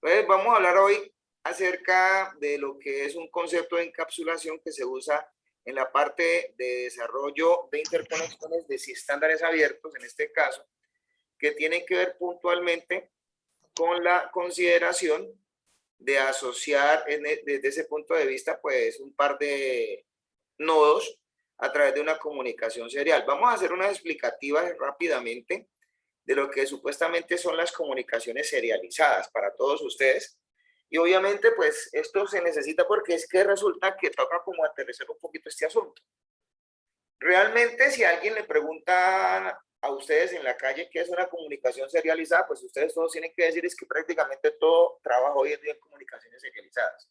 Entonces, vamos a hablar hoy acerca de lo que es un concepto de encapsulación que se usa en la parte de desarrollo de interconexiones de estándares abiertos, en este caso, que tienen que ver puntualmente con la consideración de asociar desde ese punto de vista, pues, un par de nodos a través de una comunicación serial. Vamos a hacer unas explicativas rápidamente de lo que supuestamente son las comunicaciones serializadas para todos ustedes. Y obviamente, pues, esto se necesita porque es que resulta que toca como aterrizar un poquito este asunto. Realmente, si alguien le pregunta a ustedes en la calle qué es una comunicación serializada, pues ustedes todos tienen que decir es que prácticamente todo trabaja hoy en día en comunicaciones serializadas.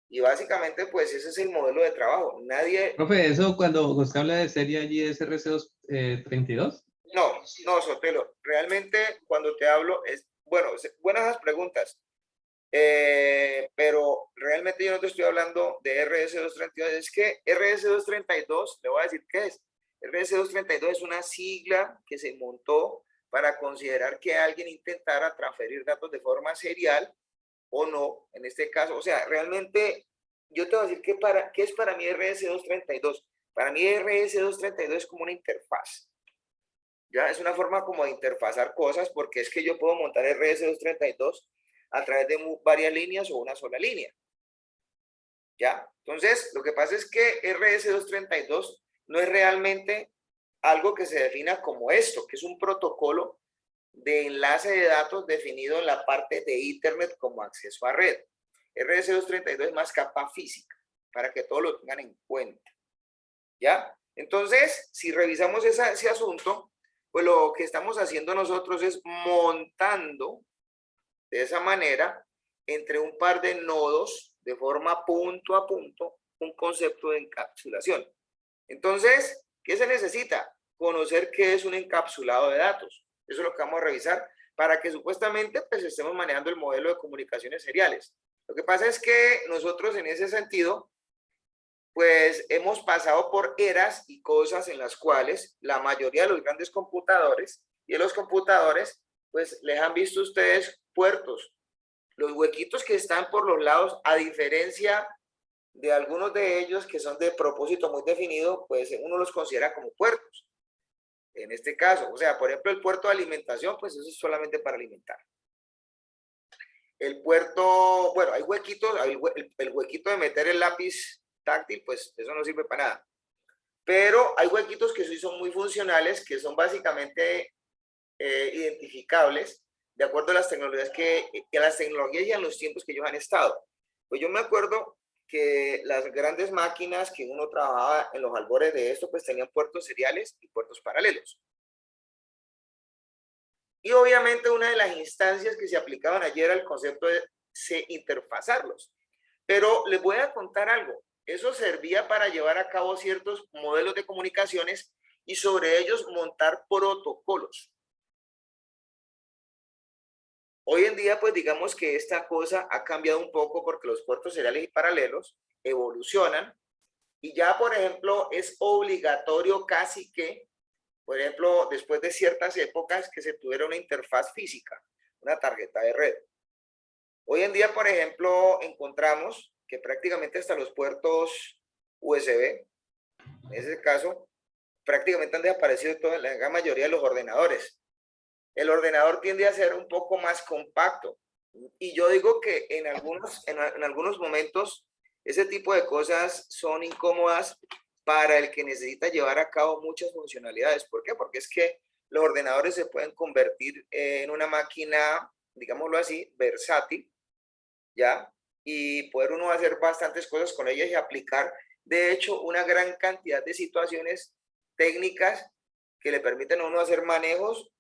Y básicamente, pues ese es el modelo de trabajo. Nadie... Profe, eso cuando usted habla de serie allí es RC232. No, Sotelo, realmente cuando te hablo es, bueno, buenas las preguntas, pero realmente yo no te estoy hablando de RS232, es que RS232, le voy a decir qué es. RS232 es una sigla que se montó para considerar que alguien intentara transferir datos de forma serial o no, en este caso, o sea, realmente yo te voy a decir qué es para mí RS232. Para mí RS232 es como una interfaz. Ya es una forma como de interfazar cosas porque es que yo puedo montar RS232 a través de varias líneas o una sola línea. ¿Ya? Entonces, lo que pasa es que RS232 no es realmente algo que se defina como esto, que es un protocolo de enlace de datos definido en la parte de Internet como acceso a red. RS232 es más capa física, para que todos lo tengan en cuenta. ¿Ya? Entonces, si revisamos ese asunto, pues lo que estamos haciendo nosotros es montando de esa manera entre un par de nodos de forma punto a punto un concepto de encapsulación. Entonces, ¿qué se necesita? Conocer qué es un encapsulado de datos. Eso es lo que vamos a revisar para que supuestamente pues estemos manejando el modelo de comunicaciones seriales. Lo que pasa es que nosotros en ese sentido pues hemos pasado por eras y cosas en las cuales la mayoría de los grandes computadores y de los computadores, pues les han visto ustedes puertos, los huequitos que están por los lados, a diferencia de algunos de ellos que son de propósito muy definido, pues uno los considera como puertos. En este caso, o sea, por ejemplo, el puerto de alimentación, pues eso es solamente para alimentar. El puerto, bueno, hay huequitos, el huequito de meter el lápiz táctil, pues eso no sirve para nada. Pero hay huequitos que sí son muy funcionales, que son básicamente identificables de acuerdo a las tecnologías y a los tiempos que ellos han estado. Pues yo me acuerdo que las grandes máquinas que uno trabajaba en los albores de esto, pues tenían puertos seriales y puertos paralelos. Y obviamente una de las instancias que se aplicaban ayer era el concepto de interfazarlos. Pero les voy a contar algo. Eso servía para llevar a cabo ciertos modelos de comunicaciones y sobre ellos montar protocolos. Hoy en día, pues digamos que esta cosa ha cambiado un poco porque los puertos seriales y paralelos evolucionan y ya, por ejemplo, es obligatorio casi que, por ejemplo, después de ciertas épocas que se tuviera una interfaz física, una tarjeta de red. Hoy en día, por ejemplo, encontramos que prácticamente hasta los puertos USB, en ese caso, prácticamente han desaparecido toda la gran mayoría de los ordenadores. El ordenador tiende a ser un poco más compacto. Y yo digo que en algunos momentos ese tipo de cosas son incómodas para el que necesita llevar a cabo muchas funcionalidades. ¿Por qué? Porque es que los ordenadores se pueden convertir en una máquina, digámoslo así, versátil, ¿ya? Y poder uno hacer bastantes cosas con ellas y aplicar, de hecho, una gran cantidad de situaciones técnicas que le permiten a uno hacer manejos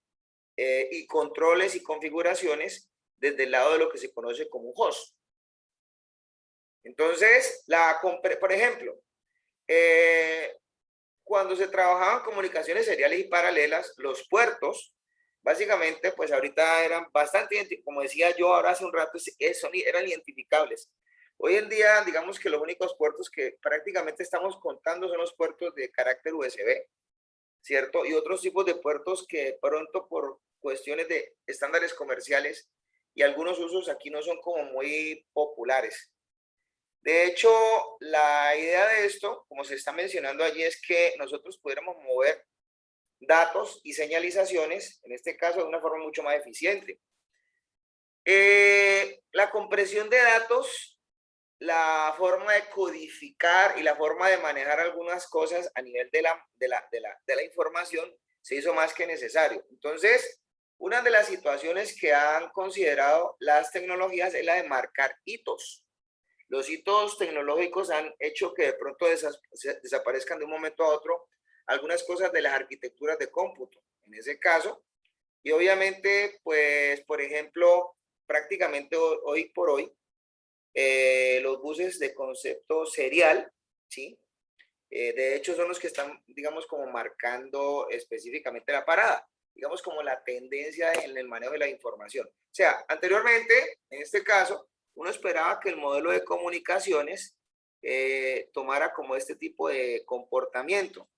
y controles y configuraciones desde el lado de lo que se conoce como un host. Entonces, por ejemplo, cuando se trabajaban comunicaciones seriales y paralelas, los puertos, básicamente, pues ahorita eran bastante, como decía yo ahora hace un rato, eran identificables. Hoy en día, digamos que los únicos puertos que prácticamente estamos contando son los puertos de carácter USB, ¿cierto? Y otros tipos de puertos que pronto por cuestiones de estándares comerciales y algunos usos aquí no son como muy populares. De hecho, la idea de esto, como se está mencionando allí, es que nosotros pudiéramos mover datos y señalizaciones, en este caso de una forma mucho más eficiente. La compresión de datos, la forma de codificar y la forma de manejar algunas cosas a nivel de la información se hizo más que necesario. Entonces, una de las situaciones que han considerado las tecnologías es la de marcar hitos. Los hitos tecnológicos han hecho que de pronto desaparezcan de un momento a otro algunas cosas de las arquitecturas de cómputo, en ese caso. Y obviamente, pues, por ejemplo, prácticamente hoy por hoy, los buses de concepto serial, ¿sí? De hecho, son los que están, digamos, como marcando específicamente la parada, digamos, como la tendencia en el manejo de la información. O sea, anteriormente, en este caso, uno esperaba que el modelo de comunicaciones tomara como este tipo de comportamiento,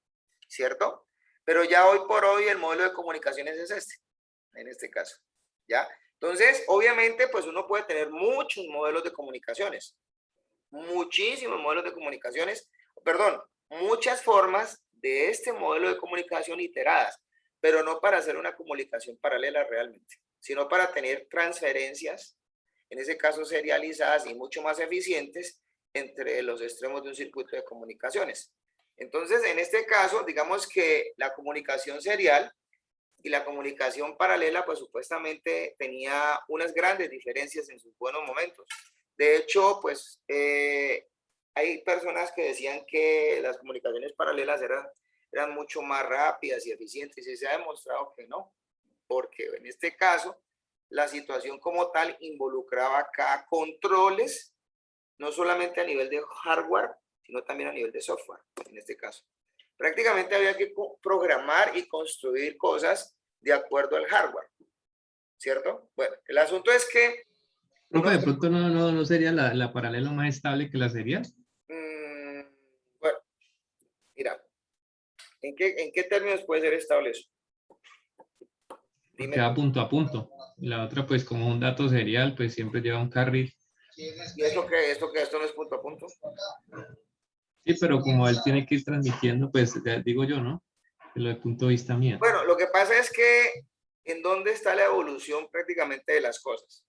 ¿cierto? Pero ya hoy por hoy el modelo de comunicaciones es este, en este caso, ¿ya? Entonces, obviamente, pues uno puede tener muchos modelos de comunicaciones, muchísimos modelos de comunicaciones, perdón, muchas formas de este modelo de comunicación iteradas, pero no para hacer una comunicación paralela realmente, sino para tener transferencias, en ese caso serializadas y mucho más eficientes entre los extremos de un circuito de comunicaciones. Entonces, en este caso, digamos que la comunicación serial y la comunicación paralela, pues supuestamente tenía unas grandes diferencias en sus buenos momentos. De hecho, pues hay personas que decían que las comunicaciones paralelas eran mucho más rápidas y eficientes, y se ha demostrado que no, porque en este caso, la situación como tal involucraba acá controles, no solamente a nivel de hardware, sino también a nivel de software, en este caso. Prácticamente había que programar y construir cosas de acuerdo al hardware, ¿cierto? Bueno, el asunto es que Profe, de pronto no sería la paralela más estable que la serial. Bueno, mira, ¿en qué términos puede ser estable eso? Porque Dime va tú. punto a punto. Y la otra, pues como un dato serial, pues siempre lleva un carril. ¿Y eso qué? ¿Esto no es punto a punto? Sí, pero como él tiene que ir transmitiendo, pues ya digo yo, ¿no? De lo de punto de vista mío. Bueno, lo que pasa es que ¿en dónde está la evolución prácticamente de las cosas?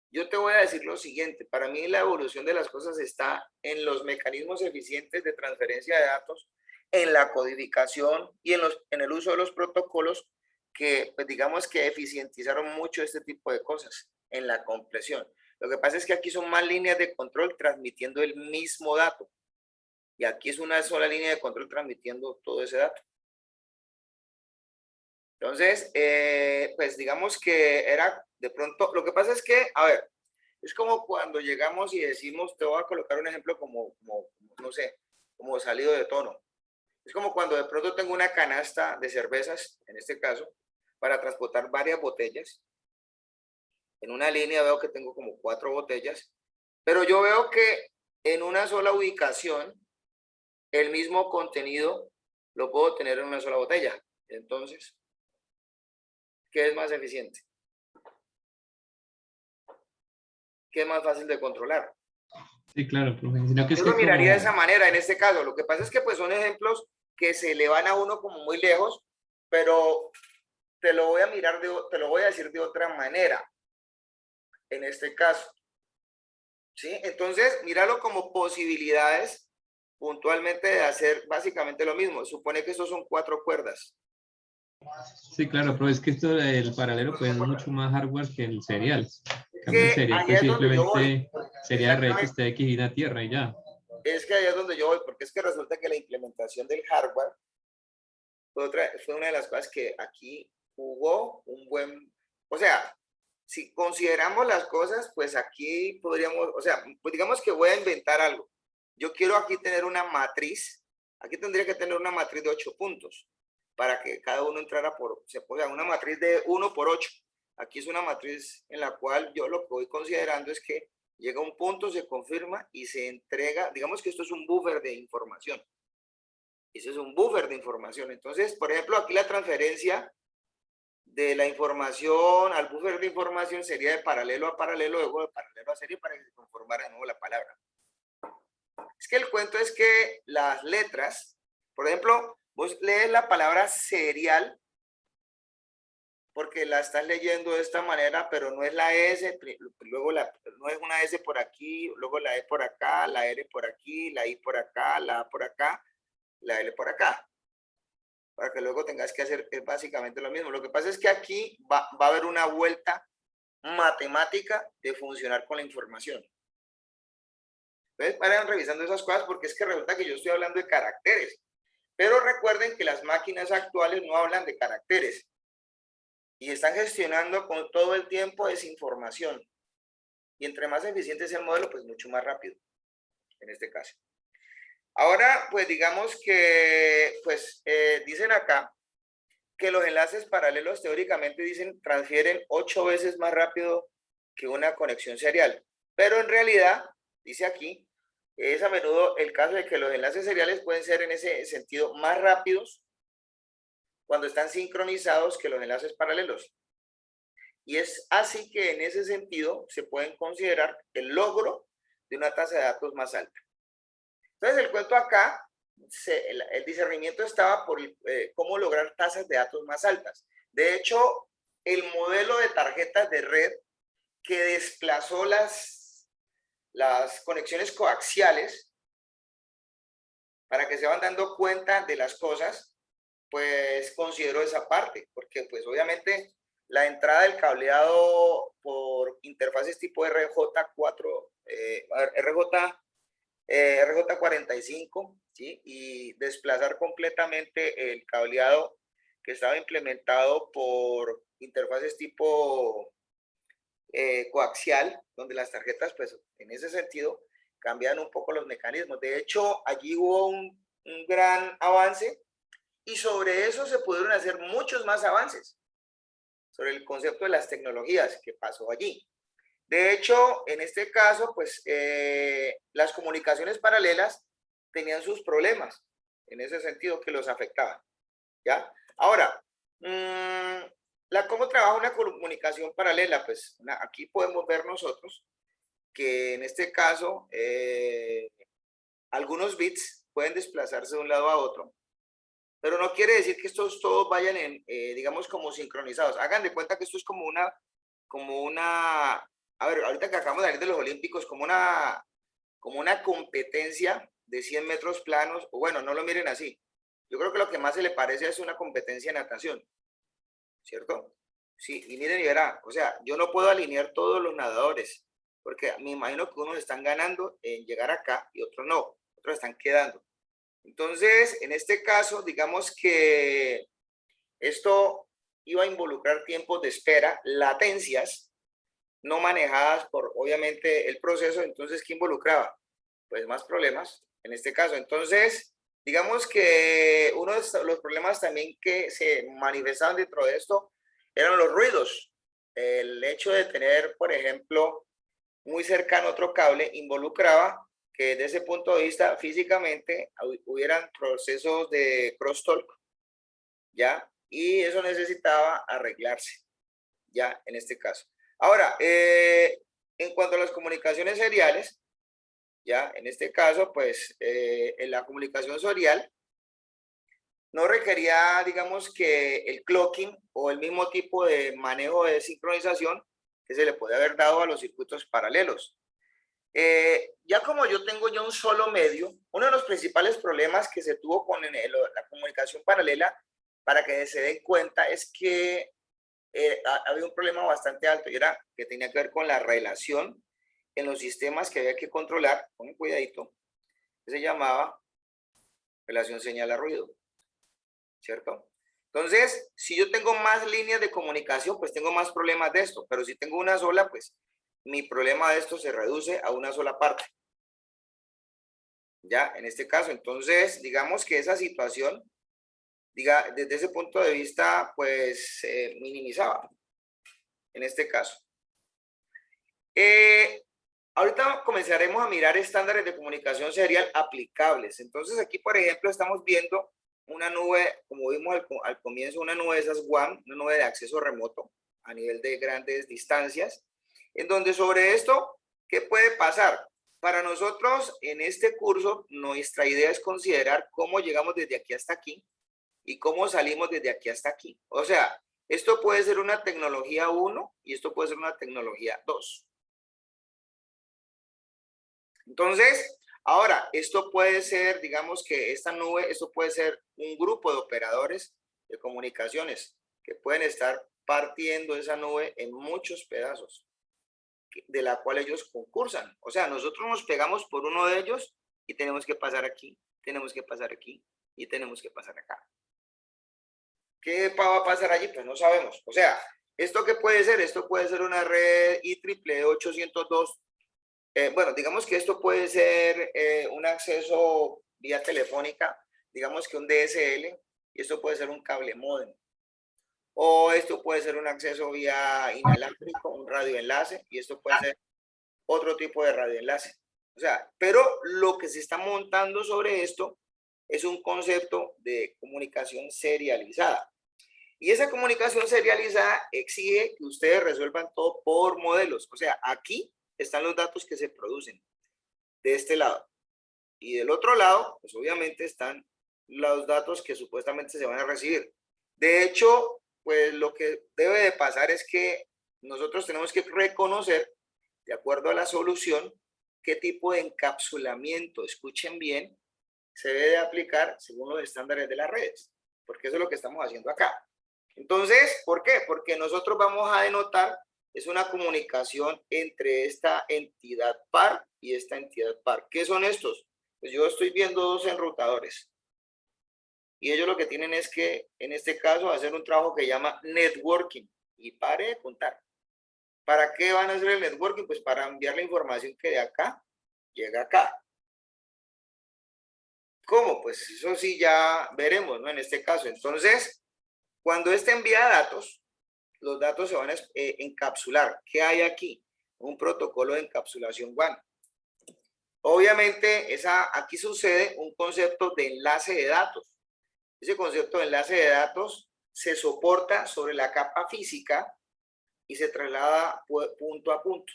Yo te voy a decir lo siguiente, para mí la evolución de las cosas está en los mecanismos eficientes de transferencia de datos, en la codificación y en el uso de los protocolos que, pues digamos que eficientizaron mucho este tipo de cosas, en la compresión. Lo que pasa es que aquí son más líneas de control transmitiendo el mismo dato, y aquí es una sola línea de control transmitiendo todo ese dato. Entonces, pues digamos que era de pronto, lo que pasa es que, a ver, es como cuando llegamos y decimos, te voy a colocar un ejemplo como no sé, como salido de tono. Es como cuando de pronto tengo una canasta de cervezas, en este caso, para transportar varias botellas. En una línea veo que tengo como 4 botellas, pero yo veo que en una sola ubicación, el mismo contenido lo puedo tener en una sola botella. Entonces, ¿qué es más eficiente? ¿Qué es más fácil de controlar? Sí, claro, profe. Sino que es Yo lo que miraría de como, esa manera en este caso. Lo que pasa es que pues son ejemplos que se le van a uno como muy lejos, pero te lo voy a mirar, te lo voy a decir de otra manera en este caso. ¿Sí? Entonces, míralo como posibilidades puntualmente de hacer básicamente lo mismo. Supone que estos son 4 cuerdas. sí, claro, pero es que esto del paralelo pues es mucho más hardware que el serial. En Es cambio, el que serial allá pues es donde yo voy. simplemente sería Exactamente. RX, TX y una tierra y ya. Es que allá es donde yo voy, porque es que resulta que la implementación del hardware fue una de las cosas que aquí jugó un buen, o sea, si consideramos las cosas, pues aquí podríamos, o sea, pues digamos que voy a inventar algo. Yo quiero aquí tener una matriz, aquí tendría que tener una matriz de 8 puntos para que cada uno entrara una matriz de 1 por 8. Aquí es una matriz en la cual yo lo que voy considerando es que llega un punto, se confirma y se entrega, digamos que esto es un buffer de información. Ese es un buffer de información. Entonces, por ejemplo, aquí la transferencia de la información al buffer de información sería de paralelo a paralelo, luego de paralelo a serie para que se conformara de nuevo la palabra. Es que el cuento es que las letras, por ejemplo, vos lees la palabra serial porque la estás leyendo de esta manera, pero no es la S, luego no es una S por aquí, luego la E por acá, la R por aquí, la I por acá, la A por acá, la L por acá. Para que luego tengas que hacer básicamente lo mismo. Lo que pasa es que aquí va a haber una vuelta matemática de funcionar con la información. Entonces, vayan revisando esas cosas porque es que resulta que yo estoy hablando de caracteres. Pero recuerden que las máquinas actuales no hablan de caracteres y están gestionando con todo el tiempo esa información. Y entre más eficiente sea el modelo, pues mucho más rápido, en este caso. Ahora, pues digamos que, pues dicen acá que los enlaces paralelos teóricamente dicen transfieren 8 veces más rápido que una conexión serial. Pero en realidad, dice aquí, es a menudo el caso de que los enlaces seriales pueden ser en ese sentido más rápidos cuando están sincronizados que los enlaces paralelos. Y es así que en ese sentido se pueden considerar el logro de una tasa de datos más alta. Entonces el cuento acá, el discernimiento estaba por cómo lograr tasas de datos más altas. De hecho, el modelo de tarjetas de red que desplazó las conexiones coaxiales para que se van dando cuenta de las cosas, pues considero esa parte, porque pues obviamente la entrada del cableado por interfaces tipo RJ4, RJ45, ¿sí? Y desplazar completamente el cableado que estaba implementado por interfaces tipo coaxial, donde las tarjetas, pues en ese sentido, cambian un poco los mecanismos. De hecho, allí hubo un gran avance y sobre eso se pudieron hacer muchos más avances sobre el concepto de las tecnologías que pasó allí. De hecho, en este caso, pues las comunicaciones paralelas tenían sus problemas, en ese sentido que los afectaban, ¿ya? Ahora, ¿cómo trabaja una comunicación paralela? Pues aquí podemos ver nosotros que en este caso algunos bits pueden desplazarse de un lado a otro, pero no quiere decir que estos todos vayan en, digamos, como sincronizados. Hagan de cuenta que esto es como una, a ver, ahorita que acabamos de salir de los Olímpicos, como una competencia de 100 metros planos, o bueno, no lo miren así. Yo creo que lo que más se le parece es una competencia de natación, ¿cierto? Sí, y miren y verá, o sea, yo no puedo alinear todos los nadadores, porque me imagino que unos están ganando en llegar acá y otros no, otros están quedando. Entonces, en este caso, digamos que esto iba a involucrar tiempos de espera, latencias, no manejadas por, obviamente, el proceso. Entonces, ¿qué involucraba? Pues más problemas, en este caso. Entonces, digamos que uno de los problemas también que se manifestaban dentro de esto eran los ruidos. El hecho de tener, por ejemplo, muy cercano otro cable involucraba que desde ese punto de vista físicamente hubieran procesos de crosstalk, ¿ya? Y eso necesitaba arreglarse, ¿ya? En este caso. Ahora, en cuanto a las comunicaciones seriales, ¿ya? En este caso, pues, en la comunicación serial no requería, digamos, que el clocking o el mismo tipo de manejo de sincronización que se le puede haber dado a los circuitos paralelos. Ya como yo tengo ya un solo medio, uno de los principales problemas que se tuvo con la comunicación paralela, para que se den cuenta, es que había un problema bastante alto y era que tenía que ver con la relación en los sistemas que había que controlar, con un cuidadito, que se llamaba relación señal a ruido, ¿cierto? Entonces, si yo tengo más líneas de comunicación, pues tengo más problemas de esto, pero si tengo una sola, pues mi problema de esto se reduce a una sola parte. Ya, en este caso, entonces, digamos que esa situación, desde ese punto de vista, pues, minimizaba, en este caso. Ahorita comenzaremos a mirar estándares de comunicación serial aplicables. Entonces, aquí, por ejemplo, estamos viendo una nube, como vimos al comienzo, una nube de esas WAN, una nube de acceso remoto a nivel de grandes distancias, en donde sobre esto, ¿qué puede pasar? Para nosotros, en este curso, nuestra idea es considerar cómo llegamos desde aquí hasta aquí y cómo salimos desde aquí hasta aquí. O sea, esto puede ser una tecnología 1 y esto puede ser una tecnología 2. Entonces, ahora, esto puede ser, digamos que esta nube, esto puede ser un grupo de operadores de comunicaciones que pueden estar partiendo esa nube en muchos pedazos, de la cual ellos concursan. O sea, nosotros nos pegamos por uno de ellos y tenemos que pasar aquí, tenemos que pasar aquí y tenemos que pasar acá. ¿Qué va a pasar allí? Pues no sabemos. O sea, ¿esto qué puede ser? Esto puede ser una red IEEE 802. Bueno, digamos que esto puede ser un acceso vía telefónica, digamos que un DSL, y esto puede ser un cable módem. O esto puede ser un acceso vía inalámbrico, un radioenlace, y esto puede ser otro tipo de radioenlace. O sea, pero lo que se está montando sobre esto es un concepto de comunicación serializada. Y esa comunicación serializada exige que ustedes resuelvan todo por modelos. O sea, aquí están los datos que se producen de este lado. Y del otro lado, pues obviamente están los datos que supuestamente se van a recibir. De hecho, pues lo que debe de pasar es que nosotros tenemos que reconocer, de acuerdo a la solución, qué tipo de encapsulamiento, escuchen bien, se debe de aplicar según los estándares de las redes. Porque eso es lo que estamos haciendo acá. Entonces, ¿por qué? Porque nosotros vamos a denotar, es una comunicación entre esta entidad par y esta entidad par. ¿Qué son estos? Pues yo estoy viendo dos enrutadores. Y ellos lo que tienen es que, en este caso, hacer un trabajo que llama networking. Y pare de contar. ¿Para qué van a hacer el networking? Pues para enviar la información que de acá llega acá. ¿Cómo? Pues eso sí ya veremos, ¿no? En este caso. Entonces, cuando este envía datos, los datos se van a encapsular. ¿Qué hay aquí? Un protocolo de encapsulación WAN. Obviamente, aquí sucede un concepto de enlace de datos. Ese concepto de enlace de datos se soporta sobre la capa física y se traslada punto a punto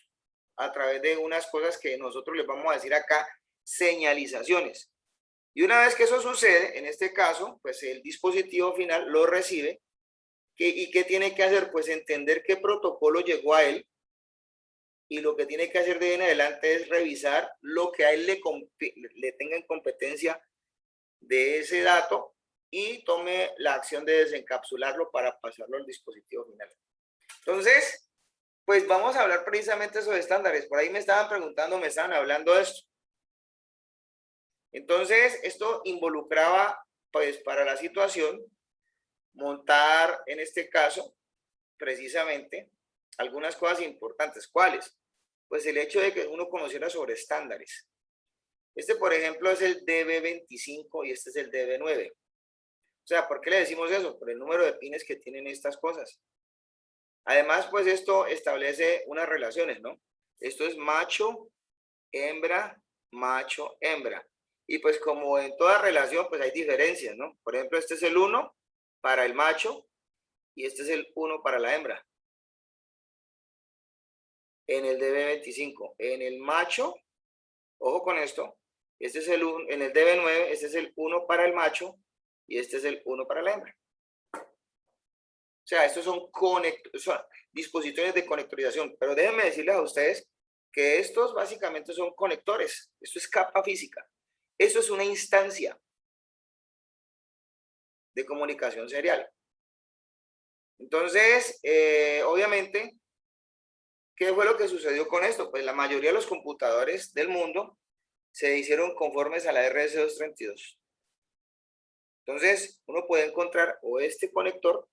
a través de unas cosas que nosotros les vamos a decir acá, señalizaciones. Y una vez que eso sucede, en este caso, pues el dispositivo final lo recibe. ¿Y qué tiene que hacer? Pues entender qué protocolo llegó a él, y lo que tiene que hacer de ahí en adelante es revisar lo que a él le tenga en competencia de ese dato y tome la acción de desencapsularlo para pasarlo al dispositivo final. Entonces, pues vamos a hablar precisamente sobre estándares. Por ahí me estaban preguntando, me estaban hablando de esto. Entonces, esto involucraba, pues para la situación, montar en este caso, precisamente, algunas cosas importantes. ¿Cuáles? Pues el hecho de que uno conociera sobre estándares. Este, por ejemplo, es el DB25 y este es el DB9. O sea, ¿por qué le decimos eso? Por el número de pines que tienen estas cosas. Además, pues esto establece unas relaciones, ¿no? Esto es macho, hembra, macho, hembra. Y pues como en toda relación, pues hay diferencias, ¿no? Por ejemplo, este es el 1 para el macho y este es el 1 para la hembra. En el DB25. En el macho, ojo con esto, este es el 1, en el DB9, este es el 1 para el macho y este es el 1 para la hembra. O sea, estos son dispositivos de conectorización, pero déjenme decirles a ustedes que estos básicamente son conectores. Esto es capa física. Esto es una instancia de comunicación serial. Entonces, obviamente, ¿qué fue lo que sucedió con esto? Pues la mayoría de los computadores del mundo se hicieron conformes a la RS232. Entonces, uno puede encontrar o este conector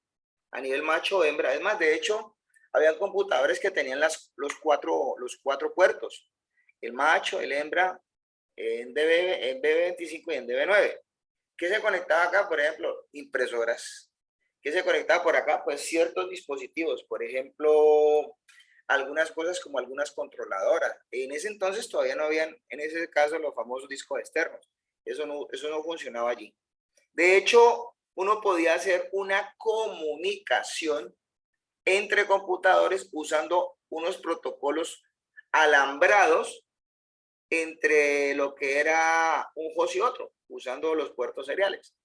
a nivel macho o hembra. Es más, de hecho, había computadores que tenían los cuatro puertos. El macho, el hembra, en DB25 y en DB9. ¿Qué se conectaba acá? Por ejemplo, impresoras. ¿Qué se conectaba por acá? Pues ciertos dispositivos. Por ejemplo, algunas cosas como algunas controladoras. En ese entonces todavía no habían, en ese caso, los famosos discos externos. Eso no funcionaba allí. De hecho, uno podía hacer una comunicación entre computadores usando unos protocolos alambrados entre lo que era un host y otro, usando los puertos seriales.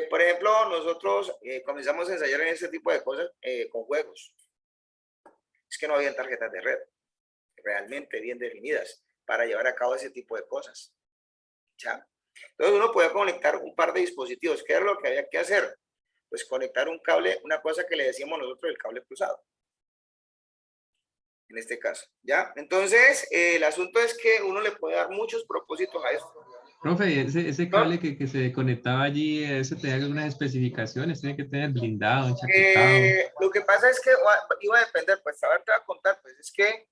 Por ejemplo, nosotros comenzamos a ensayar en este tipo de cosas con juegos. Es que no habían tarjetas de red realmente bien definidas para llevar a cabo ese tipo de cosas. ¿Ya? Entonces uno podía conectar un par de dispositivos. ¿Qué era lo que había que hacer? Pues conectar un cable, una cosa que le decíamos nosotros el cable cruzado. En este caso, ¿ya? Entonces, el asunto es que uno le puede dar muchos propósitos a esto. Profe, ese ¿No? cable que se conectaba allí, ¿ese tenía algunas especificaciones? ¿Tiene que tener blindado, enchaquetado? Lo que pasa es que iba a depender, pues a ver, te voy a contar, pues es que,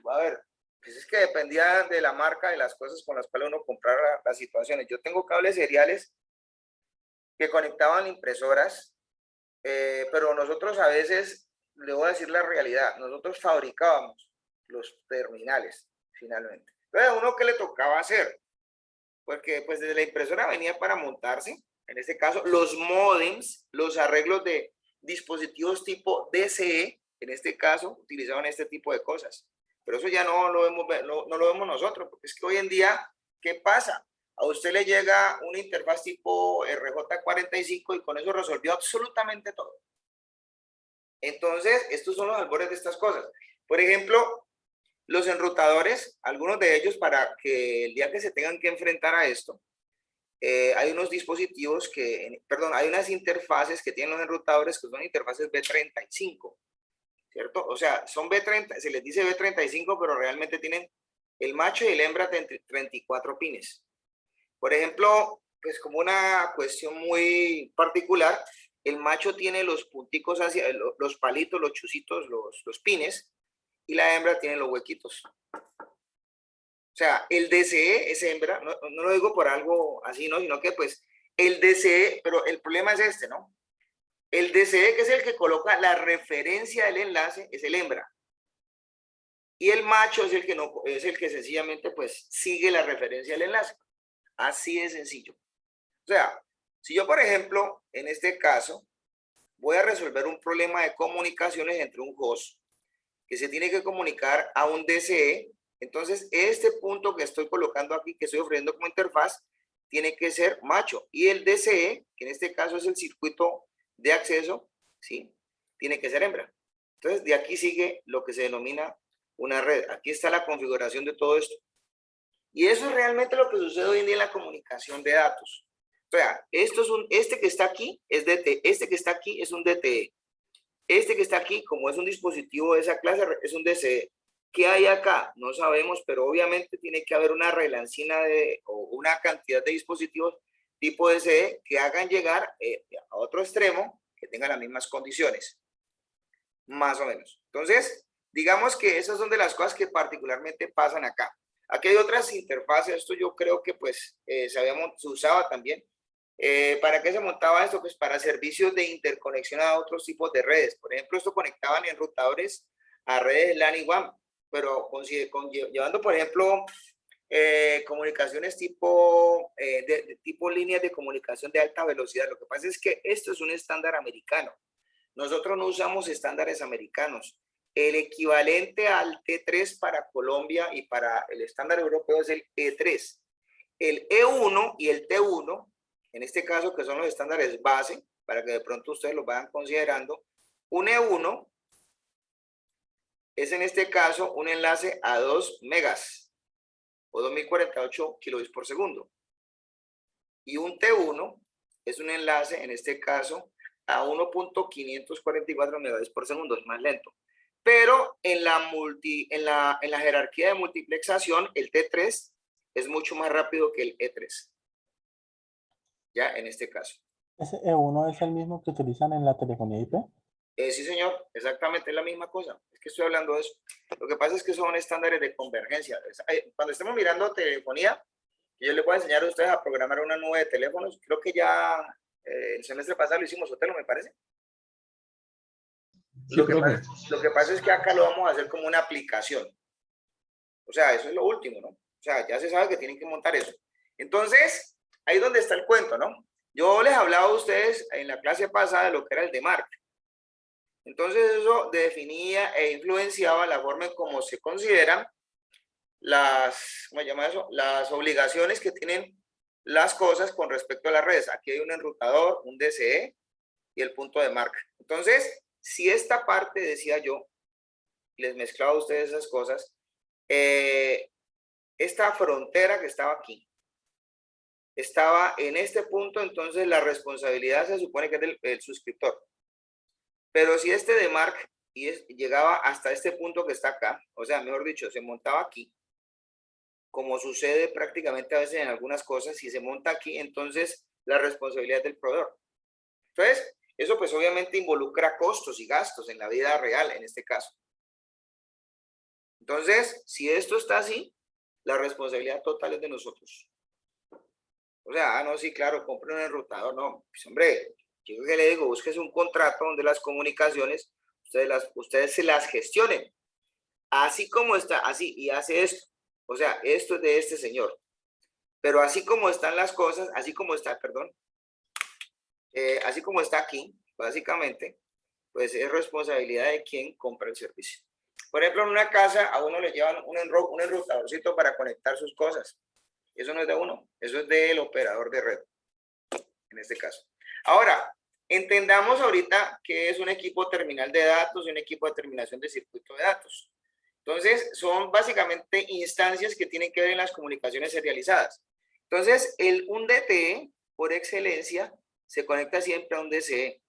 a ver, pues es que dependía de la marca, de las cosas con las cuales uno comprara las situaciones. Yo tengo cables seriales que conectaban impresoras, pero nosotros a veces, le voy a decir la realidad, nosotros fabricábamos los terminales, finalmente. Entonces, ¿a uno qué le tocaba hacer? Porque pues desde la impresora venía para montarse, en este caso, los modems, los arreglos de dispositivos tipo DCE, en este caso, utilizaban este tipo de cosas. Pero eso ya no lo vemos, no lo vemos nosotros, porque es que hoy en día, ¿qué pasa? A usted le llega una interfaz tipo RJ45 y con eso resolvió absolutamente todo. Entonces, estos son los albores de estas cosas. Por ejemplo, los enrutadores, algunos de ellos para que el día que se tengan que enfrentar a esto, hay unos dispositivos que, perdón, hay unas interfaces que tienen los enrutadores que son interfaces B35, ¿cierto? O sea, son B30, se les dice B35, pero realmente tienen el macho y el hembra de 34 pines. Por ejemplo, pues como una cuestión muy particular, el macho tiene los punticos hacia, los palitos, los chusitos, los pines, y la hembra tiene los huequitos. O sea, el DCE es hembra, no lo digo por algo así, ¿no? Sino que pues el DCE, pero el problema es este, ¿no? El DCE, que es el que coloca la referencia del enlace, es el hembra. Y el macho es el que, no, es el que sencillamente pues sigue la referencia del enlace. Así de sencillo. O sea, si yo, por ejemplo, en este caso, voy a resolver un problema de comunicaciones entre un host que se tiene que comunicar a un DCE, entonces este punto que estoy colocando aquí, que estoy ofreciendo como interfaz, tiene que ser macho. Y el DCE, que en este caso es el circuito de acceso, ¿sí? Tiene que ser hembra. Entonces, de aquí sigue lo que se denomina una red. Aquí está la configuración de todo esto. Y eso es realmente lo que sucede hoy en día en la comunicación de datos. O sea, esto es este que está aquí es DTE, este que está aquí es un DTE. Este que está aquí, como es un dispositivo de esa clase, es un DCE. ¿Qué hay acá? No sabemos, pero obviamente tiene que haber una relancina o una cantidad de dispositivos tipo DCE que hagan llegar a otro extremo que tengan las mismas condiciones. Más o menos. Entonces, digamos que esas son de las cosas que particularmente pasan acá. Aquí hay otras interfaces, esto yo creo que pues se usaba también. ¿Para qué se montaba esto? Pues para servicios de interconexión a otros tipos de redes. Por ejemplo, esto conectaban enrutadores a redes LAN y WAN, pero llevando, por ejemplo, comunicaciones tipo, tipo líneas de comunicación de alta velocidad. Lo que pasa es que esto es un estándar americano. Nosotros no usamos estándares americanos. El equivalente al T3 para Colombia y para el estándar europeo es el E3. El E1 y el T1, en este caso que son los estándares base, para que de pronto ustedes lo vayan considerando, un E1 es en este caso un enlace a 2 megas o 2048 kilobits por segundo. Y un T1 es un enlace, en este caso, a 1.544 megabits por segundo, es más lento. Pero en la jerarquía de multiplexación, el T3 es mucho más rápido que el E3. Ya, en este caso. ¿Ese E1 es el mismo que utilizan en la telefonía IP? Sí, señor, exactamente es la misma cosa. Es que estoy hablando de eso. Lo que pasa es que son estándares de convergencia. Cuando estemos mirando telefonía, yo les voy a enseñar a ustedes a programar una nube de teléfonos. Creo que ya el semestre pasado lo hicimos, Otelo, me parece. Sí, Lo profe. que pasa es que acá lo vamos a hacer como una aplicación. O sea, eso es lo último, ¿no? O sea, ya se sabe que tienen que montar eso. Entonces, ahí donde está el cuento, ¿no? Yo les hablaba a ustedes en la clase pasada de lo que era el DMARC. Entonces eso definía e influenciaba la forma en cómo se consideran las, ¿cómo se llama eso? Las obligaciones que tienen las cosas con respecto a las redes. Aquí hay un enrutador, un DCE y el punto de marca. Entonces, si esta parte, decía yo, les mezclaba a ustedes esas cosas, esta frontera que estaba aquí, estaba en este punto, entonces la responsabilidad se supone que es del suscriptor. Pero si este de Mark llegaba hasta este punto que está acá, o sea, mejor dicho, se montaba aquí, como sucede prácticamente a veces en algunas cosas, si se monta aquí, entonces la responsabilidad es del proveedor. Entonces, eso pues obviamente involucra costos y gastos en la vida real, en este caso. Entonces, si esto está así, la responsabilidad total es de nosotros. O sea, no, sí, claro, compre un enrutador, no, pues hombre, yo que le digo, búsquese un contrato donde las comunicaciones, ustedes se las gestionen. Así como está, así, y hace esto. O sea, esto es de este señor. Pero así como están las cosas, así como está, perdón, así como está aquí, básicamente, pues es responsabilidad de quien compra el servicio. Por ejemplo, en una casa a uno le llevan un enrutadorcito para conectar sus cosas. Eso no es de uno, eso es del operador de red, en este caso. Ahora, entendamos ahorita qué es un equipo terminal de datos y un equipo de terminación de circuito de datos. Entonces, son básicamente instancias que tienen que ver en las comunicaciones serializadas. Entonces, un DTE, por excelencia, se conecta siempre a un DCE.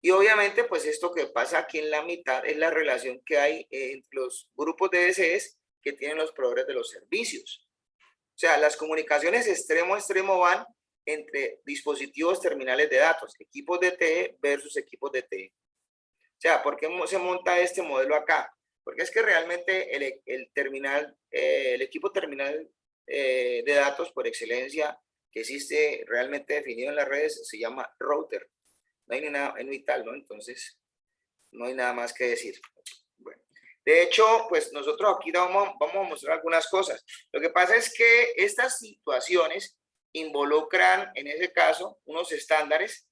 Y obviamente, pues esto que pasa aquí en la mitad es la relación que hay entre los grupos de DCEs que tienen los proveedores de los servicios. O sea, las comunicaciones extremo a extremo van entre dispositivos terminales de datos, equipos DTE versus equipos DTE. O sea, ¿por qué se monta este modelo acá? Porque es que realmente el equipo terminal de datos por excelencia que existe realmente definido en las redes se llama router. No hay nada en tal, ¿no? Entonces, no hay nada más que decir. Bueno, de hecho, pues nosotros aquí vamos a mostrar algunas cosas. Lo que pasa es que estas situaciones involucran, en ese caso, unos estándares.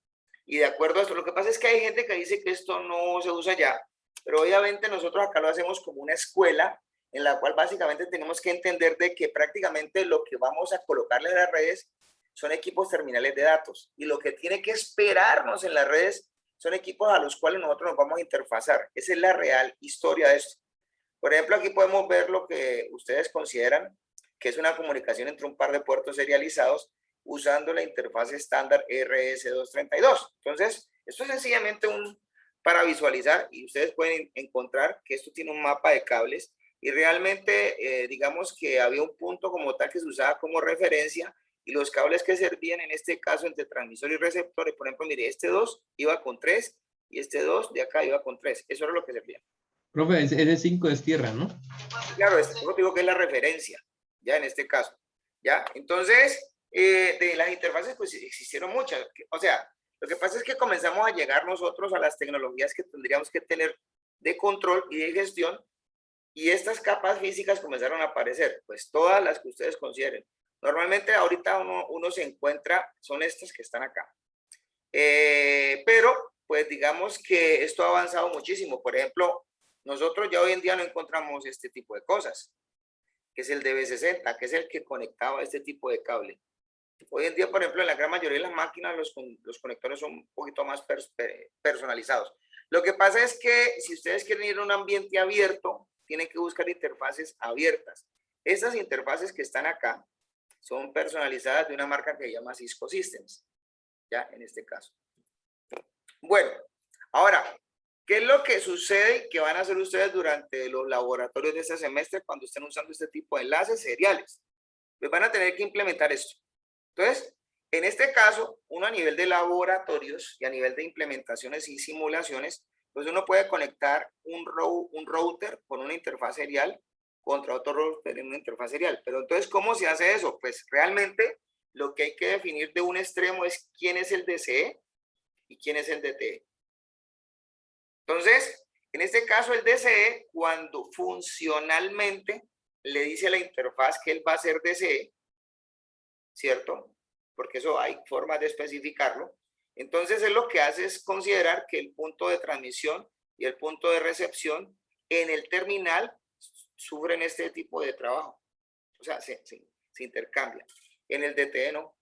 Y de acuerdo a esto, lo que pasa es que hay gente que dice que esto no se usa ya, pero obviamente nosotros acá lo hacemos como una escuela en la cual básicamente tenemos que entender de que prácticamente lo que vamos a colocarle en las redes son equipos terminales de datos y lo que tiene que esperarnos en las redes son equipos a los cuales nosotros nos vamos a interfazar. Esa es la real historia de esto. Por ejemplo, aquí podemos ver lo que ustedes consideran que es una comunicación entre un par de puertos serializados usando la interfaz estándar RS232. Entonces, esto es sencillamente para visualizar y ustedes pueden encontrar que esto tiene un mapa de cables y realmente, digamos que había un punto como tal que se usaba como referencia y los cables que servían en este caso entre transmisor y receptores, por ejemplo, mire, este 2 iba con 3 y este 2 de acá iba con 3. Eso era lo que servía. Profe, ese 5 es tierra, ¿no? Claro, yo digo que es la referencia, ya en este caso, ¿ya? Entonces, de las interfaces, pues existieron muchas. O sea, lo que pasa es que comenzamos a llegar nosotros a las tecnologías que tendríamos que tener de control y de gestión, y estas capas físicas comenzaron a aparecer, pues todas las que ustedes consideren. Normalmente ahorita uno se encuentra, son estas que están acá. Pero, pues digamos que esto ha avanzado muchísimo. Por ejemplo, nosotros ya hoy en día no encontramos este tipo de cosas, que es el DB60, que es el que conectaba este tipo de cable. Hoy en día, por ejemplo, en la gran mayoría de las máquinas los conectores son un poquito más personalizados. Lo que pasa es que si ustedes quieren ir a un ambiente abierto, tienen que buscar interfaces abiertas. Estas interfaces que están acá son personalizadas de una marca que se llama Cisco Systems, ya en este caso. Bueno, ahora, ¿qué es lo que sucede que van a hacer ustedes durante los laboratorios de este semestre cuando estén usando este tipo de enlaces seriales? Pues van a tener que implementar esto. Entonces, en este caso, uno a nivel de laboratorios y a nivel de implementaciones y simulaciones, pues uno puede conectar un router con una interfaz serial contra otro router en una interfaz serial. Pero entonces, ¿cómo se hace eso? Pues realmente lo que hay que definir de un extremo es quién es el DCE y quién es el DTE. Entonces, en este caso el DCE, cuando funcionalmente le dice a la interfaz que él va a ser DCE, ¿cierto? Porque eso hay formas de especificarlo. Entonces, es lo que hace es considerar que el punto de transmisión y el punto de recepción en el terminal sufren este tipo de trabajo. O sea, se intercambian. En el DTE no.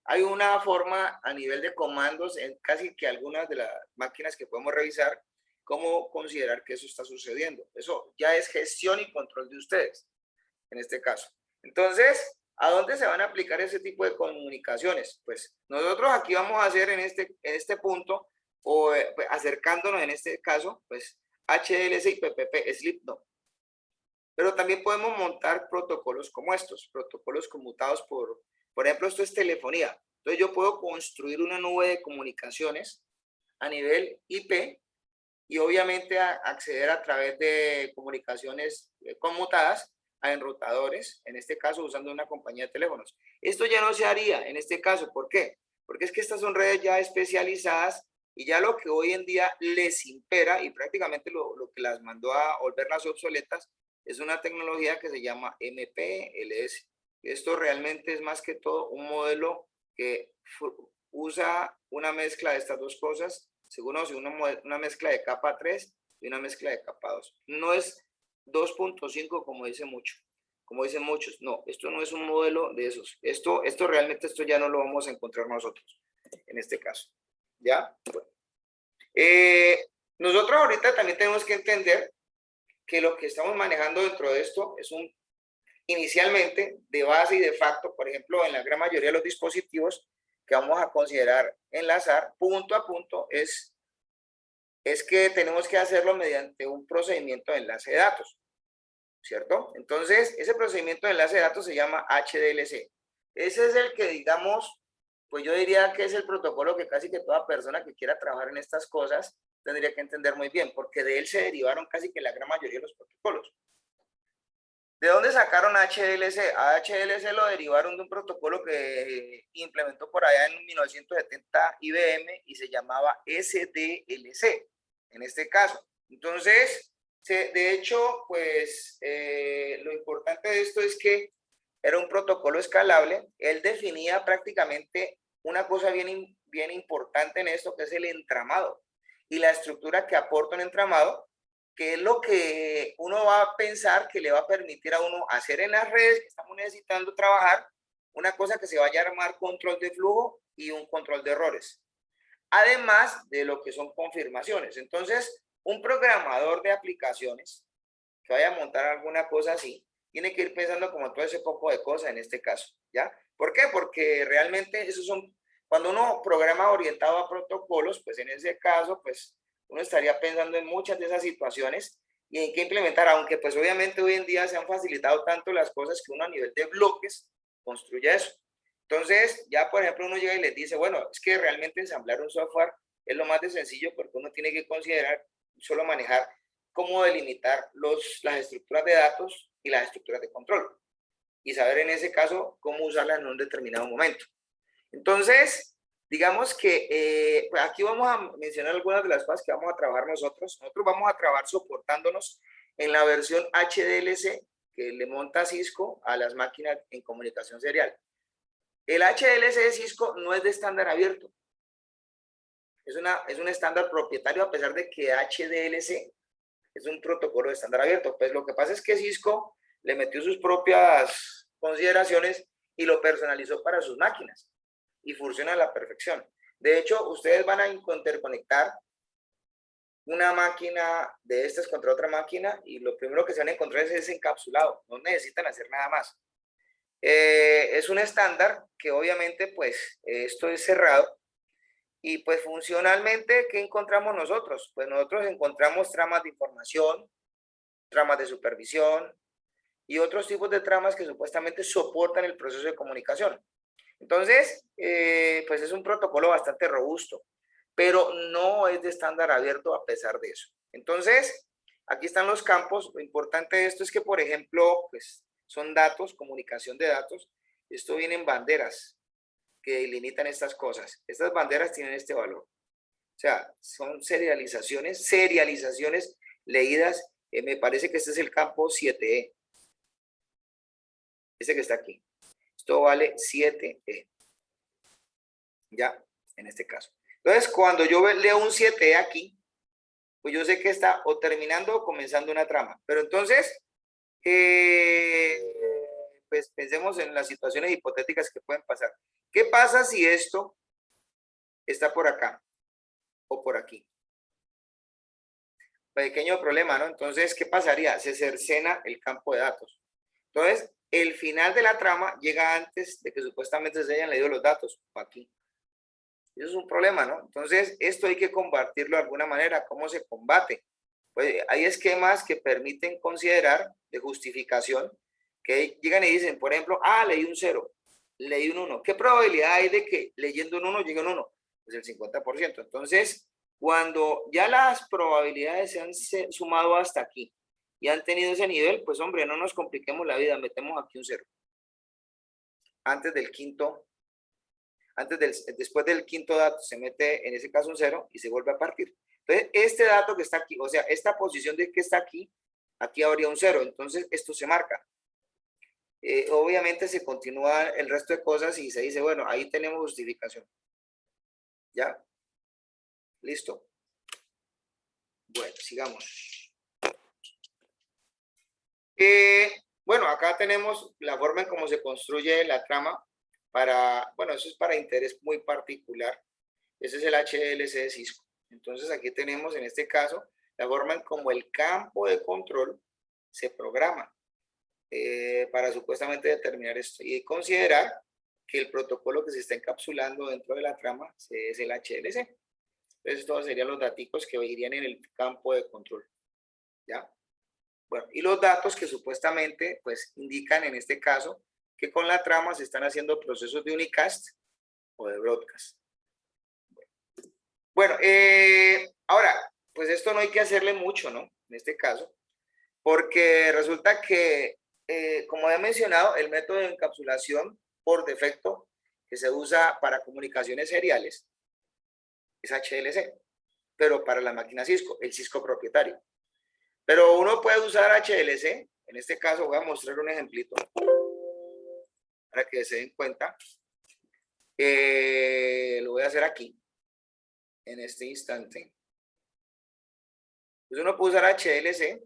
Hay una forma a nivel de comandos en casi que algunas de las máquinas que podemos revisar, cómo considerar que eso está sucediendo. Eso ya es gestión y control de ustedes, en este caso. Entonces, ¿a dónde se van a aplicar ese tipo de comunicaciones? Pues nosotros aquí vamos a hacer en este punto, o acercándonos en este caso, pues HDLC y PPP, SLIP no. Pero también podemos montar protocolos como estos, protocolos conmutados por ejemplo, esto es telefonía. Entonces yo puedo construir una nube de comunicaciones a nivel IP y obviamente acceder a través de comunicaciones conmutadas a enrutadores, en este caso usando una compañía de teléfonos. Esto ya no se haría en este caso. ¿Por qué? Porque es que estas son redes ya especializadas y ya lo que hoy en día les impera y prácticamente lo que las mandó a volverlas obsoletas es una tecnología que se llama MPLS. Esto realmente es más que todo un modelo que usa una mezcla de estas dos cosas, según una mezcla de capa 3 y una mezcla de capa 2. No es 2.5 como dicen muchos. No, esto no es un modelo de esos. Esto realmente ya no lo vamos a encontrar nosotros en este caso. ¿Ya? Bueno. Nosotros ahorita también tenemos que entender que lo que estamos manejando dentro de esto es inicialmente de base y de facto, por ejemplo, en la gran mayoría de los dispositivos que vamos a considerar enlazar punto a punto es que tenemos que hacerlo mediante un procedimiento de enlace de datos, ¿cierto? Entonces, ese procedimiento de enlace de datos se llama HDLC. Ese es el que, digamos, pues yo diría que es el protocolo que casi que toda persona que quiera trabajar en estas cosas tendría que entender muy bien, porque de él se derivaron casi que la gran mayoría de los protocolos. ¿De dónde sacaron HDLC? A HDLC lo derivaron de un protocolo que implementó por allá en 1970 IBM y se llamaba SDLC, en este caso. Entonces, de hecho, pues lo importante de esto es que era un protocolo escalable. Él definía prácticamente una cosa bien importante en esto, que es el entramado y la estructura que aporta un entramado, que es lo que uno va a pensar que le va a permitir a uno hacer en las redes que estamos necesitando trabajar, una cosa que se va a llamar control de flujo y un control de errores, además de lo que son confirmaciones. Entonces, un programador de aplicaciones que vaya a montar alguna cosa así, tiene que ir pensando como todo ese poco de cosas en este caso, ¿ya? ¿Por qué? Porque realmente esos son, cuando uno programa orientado a protocolos, pues en ese caso, pues uno estaría pensando en muchas de esas situaciones y en qué implementar, aunque pues obviamente hoy en día se han facilitado tanto las cosas que uno a nivel de bloques construye eso. Entonces, ya por ejemplo uno llega y les dice, bueno, es que realmente ensamblar un software es lo más de sencillo porque uno tiene que considerar, solo manejar cómo delimitar las estructuras de datos y las estructuras de control y saber en ese caso cómo usarlas en un determinado momento. Entonces, digamos que pues aquí vamos a mencionar algunas de las cosas que vamos a trabajar nosotros. Nosotros vamos a trabajar soportándonos en la versión HDLC que le monta Cisco a las máquinas en comunicación serial. El HDLC de Cisco no es de estándar abierto. Es un estándar propietario a pesar de que HDLC es un protocolo de estándar abierto. Pues lo que pasa es que Cisco le metió sus propias consideraciones y lo personalizó para sus máquinas y funciona a la perfección. De hecho, ustedes van a interconectar una máquina de estas contra otra máquina y lo primero que se van a encontrar es ese encapsulado. No necesitan hacer nada más. Es un estándar que obviamente pues esto es cerrado y pues funcionalmente, ¿qué encontramos nosotros? Pues nosotros encontramos tramas de información, tramas de supervisión y otros tipos de tramas que supuestamente soportan el proceso de comunicación. Entonces, pues es un protocolo bastante robusto, pero no es de estándar abierto a pesar de eso. Entonces, aquí están los campos. Lo importante de esto es que, por ejemplo, pues son datos, comunicación de datos. Esto viene en banderas que delimitan estas cosas. Estas banderas tienen este valor. O sea, son serializaciones leídas. Me parece que este es el campo 7E. Ese que está aquí. Esto vale 7E. Ya, en este caso. Entonces, cuando yo leo un 7E aquí, pues yo sé que está o terminando o comenzando una trama. Pero entonces, pues pensemos en las situaciones hipotéticas que pueden pasar. ¿Qué pasa si esto está por acá o por aquí? Pequeño problema, ¿no? Entonces, ¿qué pasaría? Se cercena el campo de datos. Entonces, el final de la trama llega antes de que supuestamente se hayan leído los datos, o aquí. Eso es un problema, ¿no? Entonces, esto hay que combatirlo de alguna manera. ¿Cómo se combate? Pues hay esquemas que permiten considerar de justificación que llegan y dicen, por ejemplo, leí un 0, leí un 1. ¿Qué probabilidad hay de que leyendo un 1 llegue un 1? Pues el 50%. Entonces, cuando ya las probabilidades se han sumado hasta aquí y han tenido ese nivel, pues hombre, no nos compliquemos la vida, metemos aquí un 0. Antes del quinto, después del quinto dato se mete en ese caso un 0 y se vuelve a partir. Entonces, este dato que está aquí, o sea, esta posición de que está aquí, aquí habría un 0. Entonces, esto se marca. Obviamente se continúa el resto de cosas y se dice, bueno, ahí tenemos justificación. ¿Ya? ¿Listo? Bueno, sigamos. Bueno, acá tenemos la forma en cómo se construye la trama para, bueno, eso es para interés muy particular. Ese es el HLC de Cisco. Entonces aquí tenemos en este caso la forma en cómo el campo de control se programa para supuestamente determinar esto y considerar que el protocolo que se está encapsulando dentro de la trama es el HLC. Entonces estos serían los datos que irían en el campo de control. ¿Ya? Bueno, y los datos que supuestamente pues indican en este caso que con la trama se están haciendo procesos de unicast o de broadcast. Bueno, ahora, pues esto no hay que hacerle mucho, ¿no? En este caso, porque resulta que, como he mencionado, el método de encapsulación por defecto que se usa para comunicaciones seriales es HLC, pero para la máquina Cisco, el Cisco propietario. Pero uno puede usar HLC, en este caso voy a mostrar un ejemplito para que se den cuenta. Lo voy a hacer aquí, en este instante. Pues uno puede usar HLC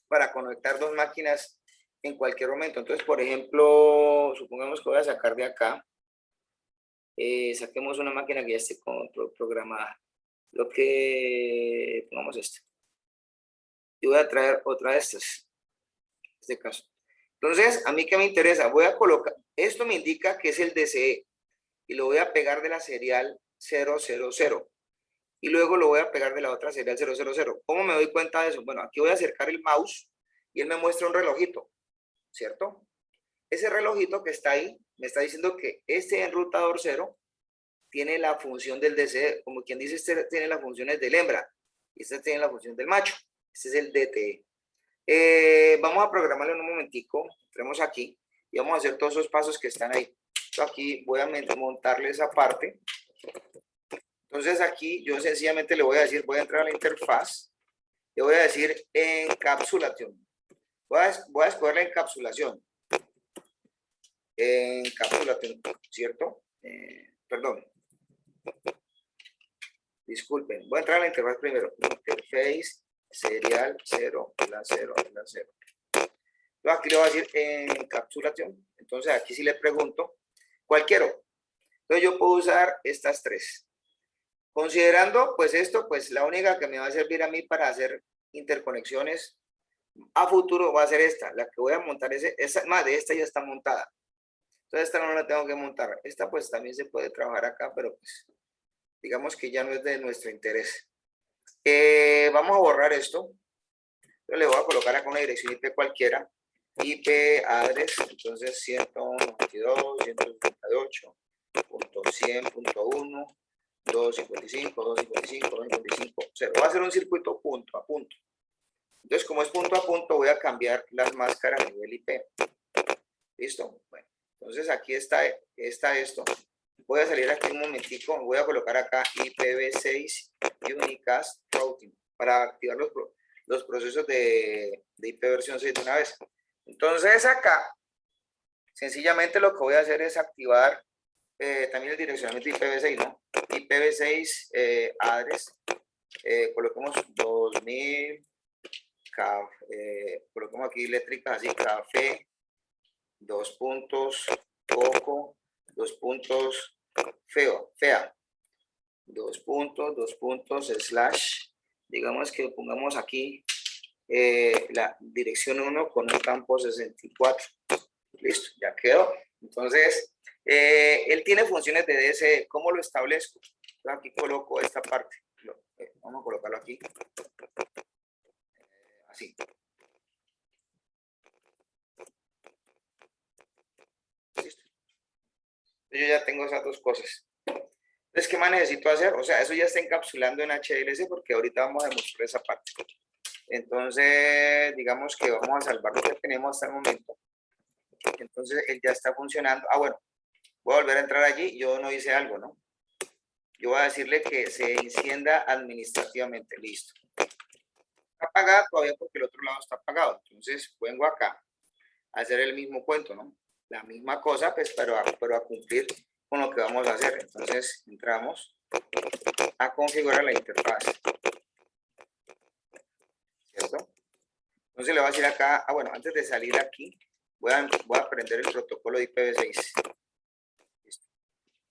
para conectar dos máquinas en cualquier momento. Entonces, por ejemplo, supongamos que voy a sacar de acá. Saquemos una máquina que ya esté programada. Lo que, pongamos esta. Y voy a traer otra de estas. En este caso. Entonces, a mí que me interesa, voy a colocar, esto me indica que es el DCE. Y lo voy a pegar de la serial 000. Y luego lo voy a pegar de la otra serial 000. ¿Cómo me doy cuenta de eso? Bueno, aquí voy a acercar el mouse y él me muestra un relojito, ¿cierto? Ese relojito que está ahí me está diciendo que este enrutador 0 tiene la función del DCE, como quien dice, este tiene las funciones del hembra y este tiene la función del macho. Este es el DTE. Vamos a programarlo en un momentico, entremos aquí y vamos a hacer todos esos pasos que están ahí. Yo aquí voy a montarle esa parte. Entonces aquí yo sencillamente le voy a decir, voy a entrar a la interfaz, le voy a decir encapsulación. Voy a escoger la encapsulación. Encapsulación, ¿cierto? Perdón. Disculpen, voy a entrar a la interfaz primero. Interface, serial 0, la 0, la 0. Entonces aquí le voy a decir encapsulación. Entonces aquí sí le pregunto, ¿cuál quiero? Entonces yo puedo usar estas tres. Considerando, pues esto, pues la única que me va a servir a mí para hacer interconexiones a futuro va a ser esta, la que voy a montar, más de esta ya está montada. Entonces esta no la tengo que montar. Esta pues también se puede trabajar acá, pero pues digamos que ya no es de nuestro interés. Vamos a borrar esto. Yo le voy a colocar acá una dirección IP cualquiera. IP address, entonces 192.168.100.1. 255, 255, 255, 0. Va a ser un circuito punto a punto. Entonces, como es punto a punto, voy a cambiar las máscaras a nivel IP. ¿Listo? Bueno, entonces aquí está esto. Voy a salir aquí un momentico. Voy a colocar acá IPv6 Unicast Routing para activar los procesos de IP versión 6 de una vez. Entonces acá, Sencillamente lo que voy a hacer es activar también el direccionamiento IPv6, ¿no? IPv6 address, coloquemos 2000, coloquemos aquí eléctricas así, café, 2 puntos, coco, 2 puntos, fea, 2 puntos, slash, digamos que pongamos aquí la dirección 1 con un campo 64. Listo, ya quedó. Entonces, él tiene funciones de DSE. ¿Cómo lo establezco? Entonces, aquí coloco esta parte. Vamos a colocarlo aquí. Así. Listo. Yo ya tengo esas dos cosas. Entonces, ¿qué más necesito hacer? O sea, eso ya está encapsulando en HLC porque ahorita vamos a demostrar esa parte. Entonces, digamos que vamos a salvar lo que tenemos hasta el momento. Entonces, él ya está funcionando. Ah, bueno, voy a volver a entrar allí. Yo no hice algo, ¿no? Yo voy a decirle que se encienda administrativamente. Listo. Está apagada todavía porque el otro lado está apagado. Entonces, vengo acá a hacer el mismo cuento, ¿no? La misma cosa, pues, pero a cumplir con lo que vamos a hacer. Entonces, entramos a configurar la interfaz. ¿Cierto? Entonces, le voy a decir acá, bueno, antes de salir aquí, voy a prender el protocolo de IPv6. ¿Listo?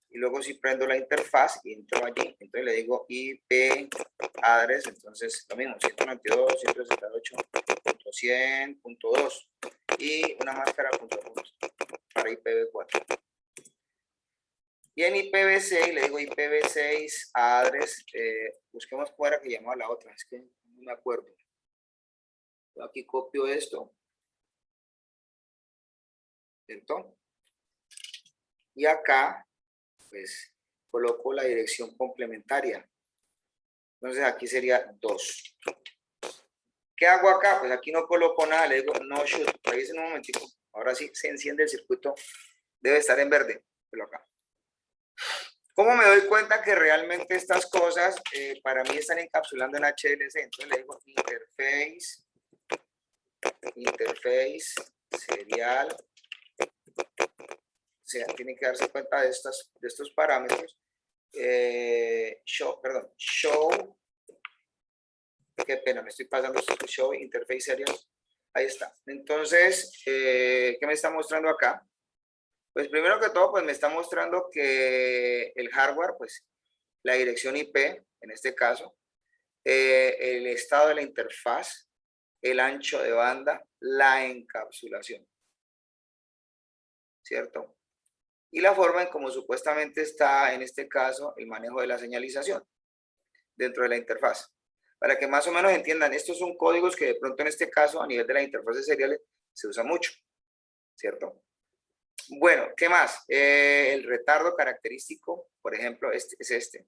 Y luego si prendo la interfaz y entro allí, entonces le digo IP address, entonces lo mismo, 192.168.100.2 y una máscara punto para IPv4. Y en IPv6 le digo IPv6 address, busquemos cuál era que llamaba la otra, es que no me acuerdo. Yo aquí copio esto. ¿Cierto? Y acá, pues, coloco la dirección complementaria. Entonces aquí sería 2. ¿Qué hago acá? Pues aquí no coloco nada, le digo no should. Revisen un momentito. Ahora sí se enciende el circuito. Debe estar en verde. Pero acá. ¿Cómo me doy cuenta que realmente estas cosas para mí están encapsulando en HLC? Entonces le digo interface serial. O sea, tienen que darse cuenta de estos parámetros. Show, qué pena, me estoy pasando esto, show interface serial. Ahí está. Entonces, ¿qué me está mostrando acá? Pues primero que todo, pues me está mostrando que el hardware, pues la dirección IP, en este caso, el estado de la interfaz, el ancho de banda, la encapsulación. ¿Cierto? Y la forma en cómo supuestamente está, en este caso, el manejo de la señalización dentro de la interfaz. Para que más o menos entiendan, estos son códigos que de pronto en este caso, a nivel de la interfaz de seriales, se usa mucho, ¿cierto? Bueno, ¿qué más? El retardo característico, por ejemplo, es este.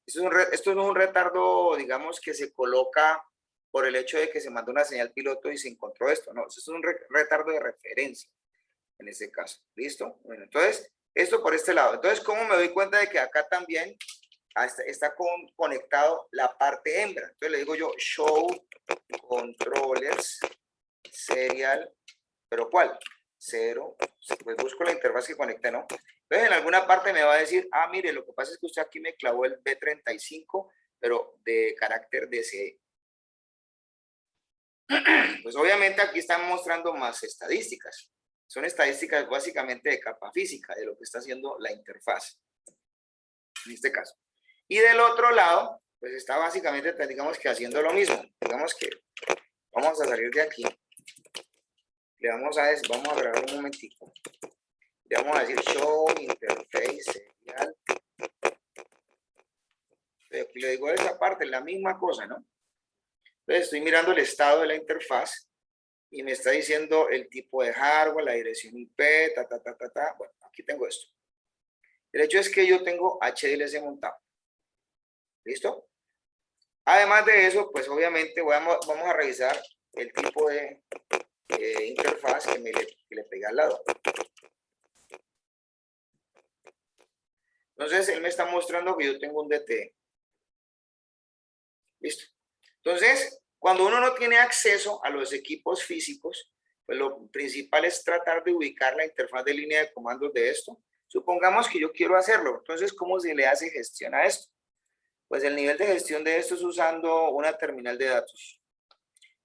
Esto no es un retardo, digamos, que se coloca por el hecho de que se mandó una señal piloto y se encontró esto. No, esto es un retardo de referencia, en este caso. ¿Listo? Bueno, entonces, esto por este lado. Entonces, ¿cómo me doy cuenta de que acá también está conectado la parte hembra? Entonces le digo yo, show controllers serial, ¿pero cuál? 0, pues busco la interfaz que conecte, ¿no? Entonces en alguna parte me va a decir, ah, mire, lo que pasa es que usted aquí me clavó el B35, pero de carácter DCE. Pues obviamente aquí están mostrando más estadísticas. Son estadísticas básicamente de capa física, de lo que está haciendo la interfaz, en este caso. Y del otro lado, pues está básicamente, digamos que haciendo lo mismo. Digamos que vamos a salir de aquí. Le vamos a grabar un momentico. Le vamos a decir show interface serial. Aquí le digo esa parte, la misma cosa, ¿no? Entonces estoy mirando el estado de la interfaz y me está diciendo el tipo de hardware, la dirección IP, Bueno, aquí tengo esto. El hecho es que yo tengo HLC montado. ¿Listo? Además de eso, pues obviamente vamos a revisar el tipo de interfaz que le pega al lado. Entonces, él me está mostrando que yo tengo un DTE. Listo. Entonces, cuando uno no tiene acceso a los equipos físicos, Pues lo principal es tratar de ubicar la interfaz de línea de comandos de esto. Supongamos que yo quiero hacerlo. Entonces, ¿cómo se le hace gestión a esto? Pues el nivel de gestión de esto es usando una terminal de datos.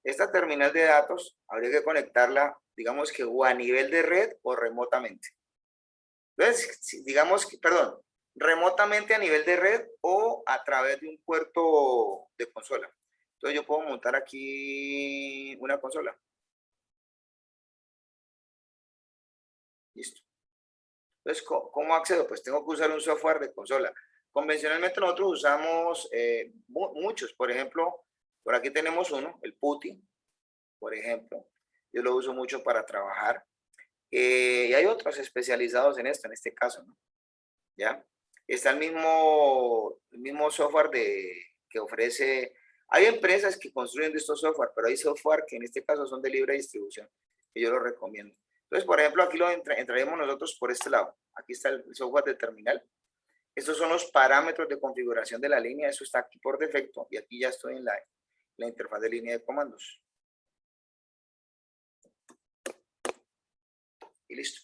Esta terminal de datos habría que conectarla, digamos que o a nivel de red o remotamente. Entonces, digamos que, perdón, remotamente a nivel de red o a través de un puerto de consola. Entonces yo puedo montar aquí una consola. Listo. Entonces, ¿cómo accedo? Pues tengo que usar un software de consola. Convencionalmente nosotros usamos muchos. Por ejemplo, por aquí tenemos uno, el PuTTY, por ejemplo. Yo lo uso mucho para trabajar. Y hay otros especializados en esto, en este caso, ¿no? ¿Ya? Está el mismo software que ofrece. Hay empresas que construyen de estos software, pero hay software que en este caso son de libre distribución, que yo lo recomiendo. Entonces, por ejemplo, aquí lo entraremos nosotros por este lado. Aquí está el software de terminal. Estos son los parámetros de configuración de la línea. Eso está aquí por defecto y aquí ya estoy en la interfaz de línea de comandos. Y listo.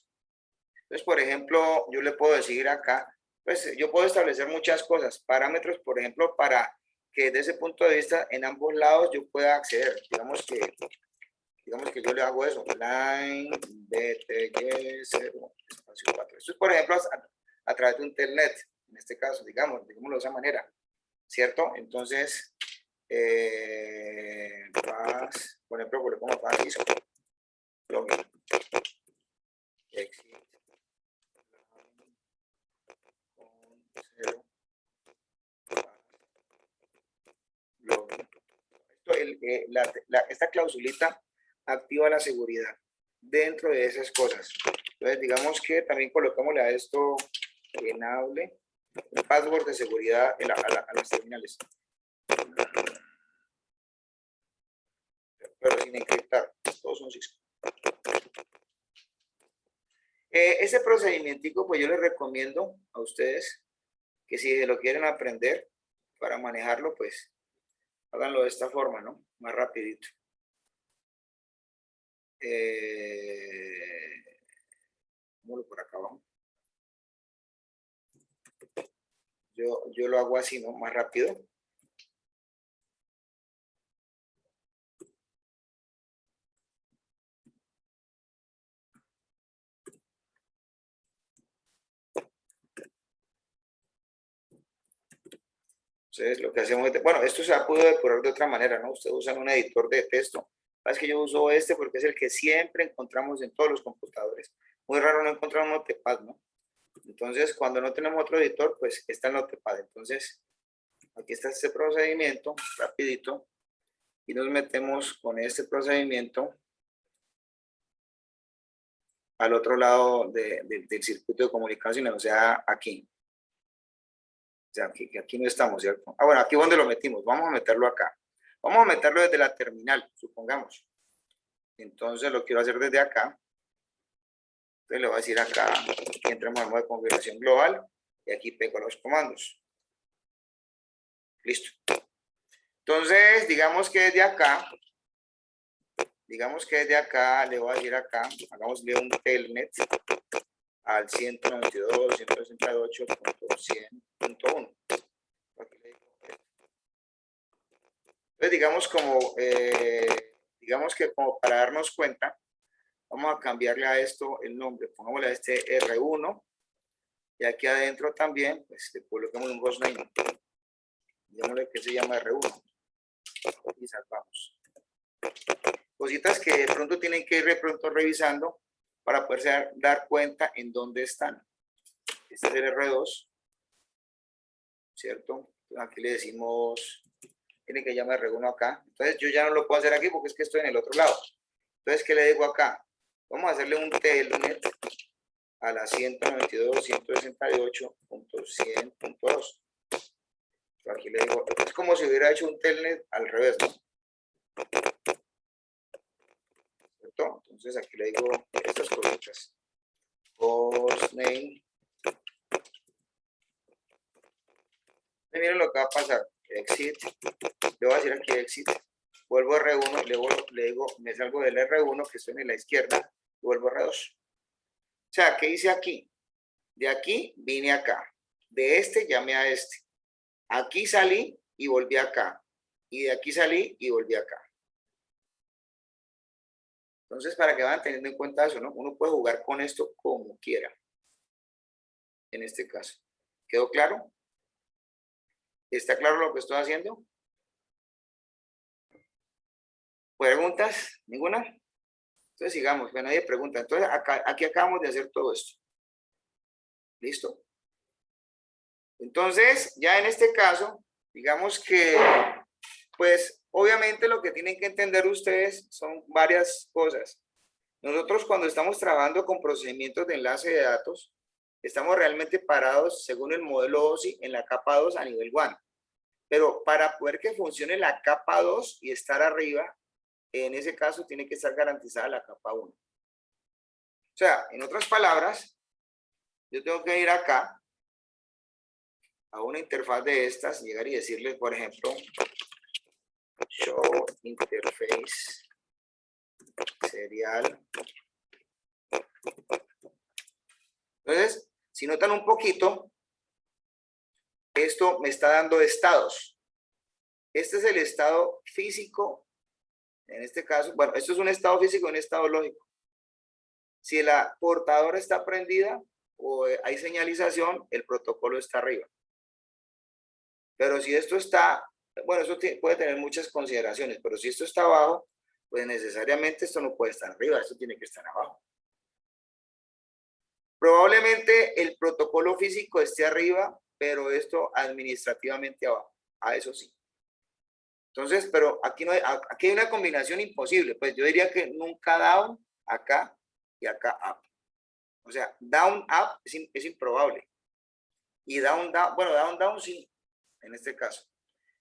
Entonces, por ejemplo, yo le puedo decir acá, pues yo puedo establecer muchas cosas, parámetros, por ejemplo, para que desde ese punto de vista en ambos lados yo pueda acceder. Digamos que yo le hago eso, line bty0 espacio 4. Esto es, por ejemplo, a través de un telnet, en este caso, digámoslo de esa manera, ¿cierto? Entonces, por ejemplo, le pongo pass ISO, login, exit. Esta clausulita activa la seguridad dentro de esas cosas. Entonces, digamos que también colocámosle a esto enable un password de seguridad a las terminales. Pero sin encriptar, todos son Cisco. Ese procedimiento, pues yo les recomiendo a ustedes que si lo quieren aprender para manejarlo, pues háganlo de esta forma, ¿no? Más rapidito. Por acá abajo. Yo lo hago así, ¿no? Más rápido. Entonces, lo que hacemos es, bueno, esto se ha podido depurar de otra manera, ¿no? Ustedes usan un editor de texto. Es que yo uso este porque es el que siempre encontramos en todos los computadores. Muy raro no encontrar un Notepad, ¿no? Entonces, cuando no tenemos otro editor, pues está el Notepad. Entonces, aquí está este procedimiento, rapidito, y nos metemos con este procedimiento al otro lado del circuito de comunicación, o sea, aquí. O sea, aquí no estamos, ¿cierto? Ah, bueno, aquí donde lo metimos, vamos a meterlo acá. Vamos a meterlo desde la terminal, supongamos. Entonces lo quiero hacer desde acá. Entonces le voy a decir acá, que entremos en modo de configuración global, y aquí pego los comandos. Listo. Entonces, digamos que desde acá, le voy a decir acá, hagámosle un telnet al 192.168.100.1. Entonces, digamos que como para darnos cuenta, vamos a cambiarle a esto el nombre. Pongámosle a este R1 y aquí adentro también, pues le colocamos un hostname. Digámosle que se llama R1 y salvamos. Cositas que de pronto tienen que ir de pronto revisando para poderse dar cuenta en dónde están. Este es el R2, ¿cierto? Entonces aquí le decimos, tiene que llamar R1 acá. Entonces yo ya no lo puedo hacer aquí porque es que estoy en el otro lado. Entonces, ¿qué le digo acá? Vamos a hacerle un telnet a la 192.168.100.2. Aquí le digo, es como si hubiera hecho un telnet al revés, ¿no? ¿Cierto? Entonces aquí le digo estas cositas. Hostname. Y miren lo que va a pasar. Exit. Le voy a decir aquí exit. vuelvo a R1 y luego le digo, me salgo del R1 que estoy en la izquierda y vuelvo a R2. O sea, ¿qué hice aquí? De aquí vine acá. De este llamé a este. Aquí salí y volví acá. Y de aquí salí y volví acá. Entonces, para que vayan teniendo en cuenta eso, ¿no? Uno puede jugar con esto como quiera. En este caso. ¿Quedó claro? ¿Está claro lo que estoy haciendo? ¿Preguntas? ¿Ninguna? Entonces sigamos, que nadie pregunta. Entonces, aquí acabamos de hacer todo esto. ¿Listo? Entonces, ya en este caso, digamos que, pues, obviamente lo que tienen que entender ustedes son varias cosas. Nosotros cuando estamos trabajando con procedimientos de enlace de datos, estamos realmente parados, según el modelo OSI, en la capa 2 a nivel 1. Pero para poder que funcione la capa 2 y estar arriba, en ese caso tiene que estar garantizada la capa 1. O sea, en otras palabras, yo tengo que ir acá a una interfaz de estas, llegar y decirle, por ejemplo, show interface serial. Entonces, si notan un poquito, esto me está dando estados. Este es el estado físico, en este caso, bueno, esto es un estado físico y un estado lógico. Si la portadora está prendida o hay señalización, el protocolo está arriba. Pero si esto está, bueno, eso puede tener muchas consideraciones, pero si esto está abajo, pues necesariamente esto no puede estar arriba, esto tiene que estar abajo. Probablemente el protocolo físico esté arriba, pero esto administrativamente abajo, a eso sí. Entonces, pero aquí, no hay, aquí hay una combinación imposible, pues yo diría que nunca down, acá y acá up. O sea, down, up es improbable. Y down, down, bueno, down, down sí, en este caso.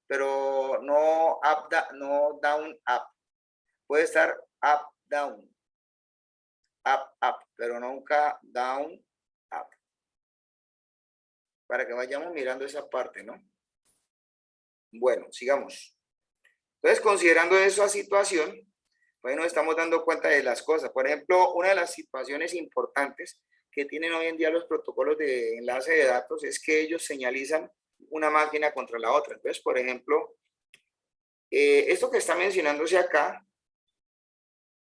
Pero no up, no down, up. Puede estar up, down. Up, up, pero nunca down, up. Para que vayamos mirando esa parte, ¿no? Bueno, sigamos. Entonces, considerando esa situación, pues nos estamos dando cuenta de las cosas. Por ejemplo, una de las situaciones importantes que tienen hoy en día los protocolos de enlace de datos es que ellos señalizan una máquina contra la otra. Entonces, por ejemplo, esto que está mencionándose acá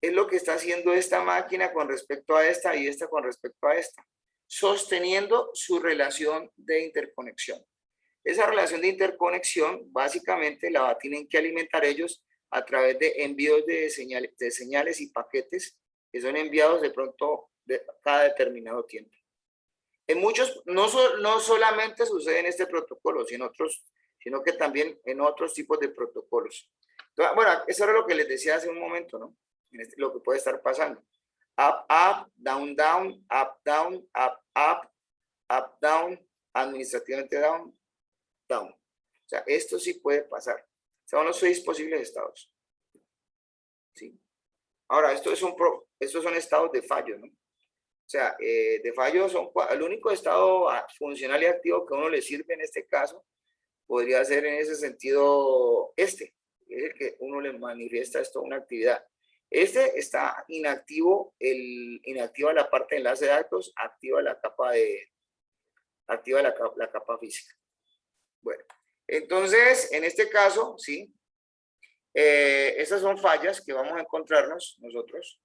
es lo que está haciendo esta máquina con respecto a esta y esta con respecto a esta, sosteniendo su relación de interconexión. Esa relación de interconexión básicamente la tienen que alimentar ellos a través de envíos de señales y paquetes que son enviados de pronto cada determinado tiempo. En muchos, no solamente sucede en este protocolo, sino que también en otros tipos de protocolos. Entonces, bueno, eso era lo que les decía hace un momento, ¿no? Lo que puede estar pasando. Up, up, down, down, up, down, up, up, up, down, administrativamente down, down. O sea, esto sí puede pasar. Son los 6 posibles estados. ¿Sí? Ahora, estos son estados de fallo, ¿no? O sea, de fallo son, el único estado funcional y activo que a uno le sirve en este caso, podría ser en ese sentido es el que uno le manifiesta esto una actividad. Este está inactivo, inactiva la parte de enlace de datos, activa la capa la capa física. Bueno, entonces, en este caso, sí, estas son fallas que vamos a encontrarnos nosotros.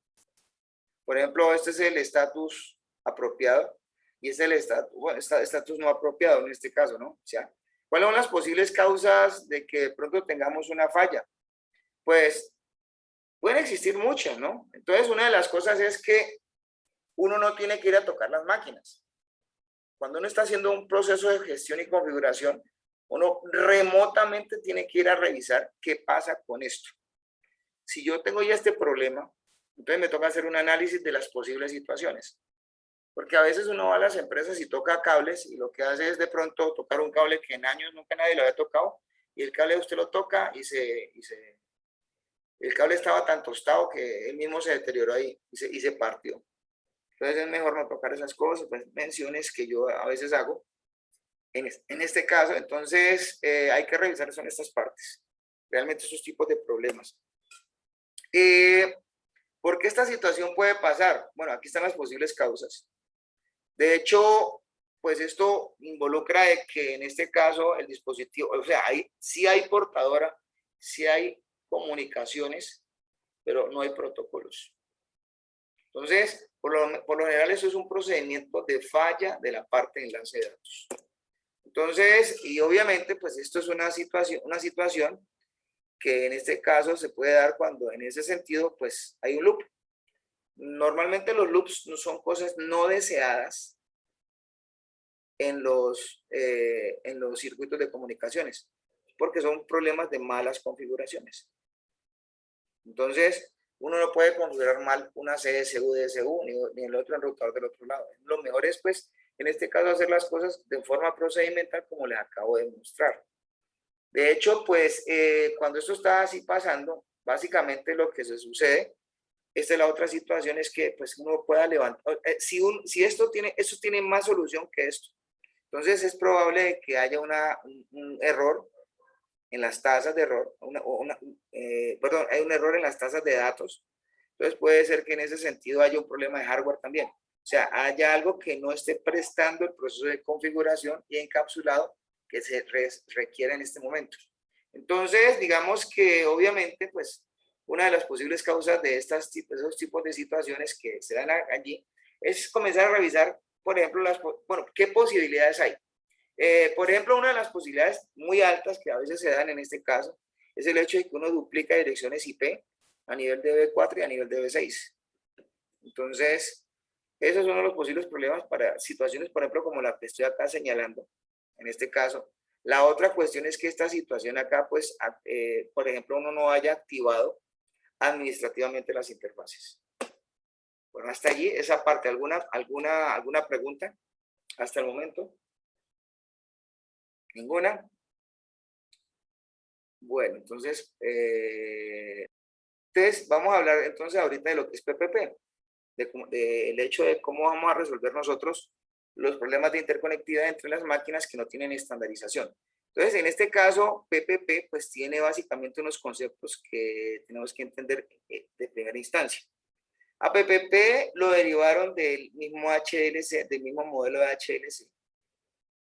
Por ejemplo, este es el estatus apropiado y este es el estatus no apropiado en este caso, ¿no? O sea, ¿cuáles son las posibles causas de que de pronto tengamos una falla? Pues pueden existir muchas, ¿no? Entonces, una de las cosas es que uno no tiene que ir a tocar las máquinas. Cuando uno está haciendo un proceso de gestión y configuración, uno remotamente tiene que ir a revisar qué pasa con esto. Si yo tengo ya este problema, entonces me toca hacer un análisis de las posibles situaciones. Porque a veces uno va a las empresas y toca cables y lo que hace es de pronto tocar un cable que en años nunca nadie lo había tocado y el cable usted lo toca y el cable estaba tan tostado que él mismo se deterioró ahí y se partió. Entonces es mejor no tocar esas cosas, pues menciones que yo a veces hago. En este caso, entonces hay que revisar son estas partes. realmente esos tipos de problemas. ¿Por qué esta situación puede pasar? Bueno, aquí están las posibles causas. De hecho, pues esto involucra de que en este caso el dispositivo, o sea, sí hay portadora, sí hay comunicaciones, pero no hay protocolos. Entonces, por lo general eso es un procedimiento de falla de la parte de enlace de datos. Entonces, y obviamente, pues esto es una situación que en este caso se puede dar cuando en ese sentido, pues hay un loop. Normalmente los loops no son cosas no deseadas en los circuitos de comunicaciones, porque son problemas de malas configuraciones. Entonces, uno no puede configurar mal una CSU, DSU, ni el otro enrutador del otro lado. Lo mejor es, pues, en este caso, hacer las cosas de forma procedimental, como les acabo de mostrar. De hecho, pues, cuando esto está así pasando, básicamente lo que se sucede, esta es la otra situación, es que, pues, uno pueda levantar, si esto tiene más solución que esto, entonces es probable que haya un error en las tasas de error, perdón, hay un error en las tasas de datos. Entonces puede ser que en ese sentido haya un problema de hardware también. O sea, haya algo que no esté prestando el proceso de configuración y encapsulado que se requiere en este momento. Entonces, digamos que obviamente, pues, una de las posibles causas de esos tipos de situaciones que se dan allí es comenzar a revisar, por ejemplo, qué posibilidades hay. Por ejemplo, una de las posibilidades muy altas que a veces se dan en este caso es el hecho de que uno duplica direcciones IP a nivel de B4 y a nivel de B6. Entonces, esos son los posibles problemas para situaciones, por ejemplo, como la que estoy acá señalando, en este caso. La otra cuestión es que esta situación acá, pues, por ejemplo, uno no haya activado administrativamente las interfaces. Bueno, hasta allí esa parte. ¿Alguna pregunta hasta el momento? ¿Ninguna? Bueno, entonces vamos a hablar entonces ahorita de lo que es PPP, del hecho de cómo vamos a resolver nosotros los problemas de interconectividad entre las máquinas que no tienen estandarización. Entonces, en este caso, PPP pues tiene básicamente unos conceptos que tenemos que entender de primera instancia. A PPP lo derivaron del mismo HLC, del mismo modelo de HLC.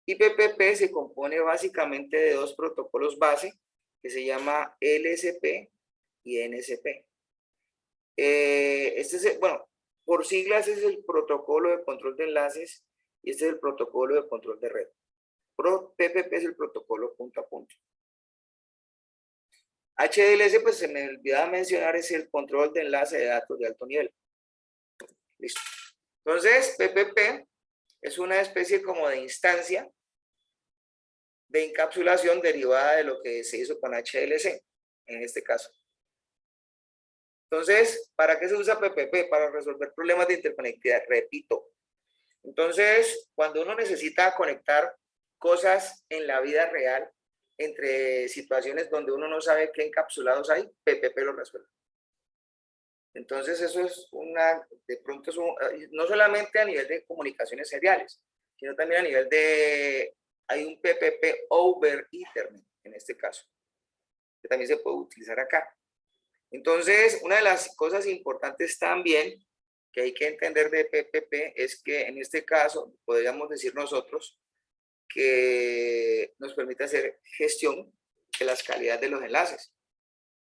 Y PPP se compone básicamente de dos protocolos base que se llama LSP y NSP. Bueno, por siglas es el protocolo de control de enlaces y este es el protocolo de control de red. PPP es el protocolo punto a punto. HDLS, pues se me olvidaba mencionar, es el control de enlace de datos de alto nivel. Listo. Entonces, PPP es una especie como de instancia de encapsulación derivada de lo que se hizo con HLC, en este caso. Entonces, ¿para qué se usa PPP? Para resolver problemas de interconectividad, repito. Entonces, cuando uno necesita conectar cosas en la vida real, entre situaciones donde uno no sabe qué encapsulados hay, PPP lo resuelve. Entonces, eso es de pronto, no solamente a nivel de comunicaciones seriales, sino también a nivel hay un PPP over Ethernet, en este caso, que también se puede utilizar acá. Entonces, una de las cosas importantes también que hay que entender de PPP es que en este caso, podríamos decir nosotros, que nos permite hacer gestión de las calidades de los enlaces.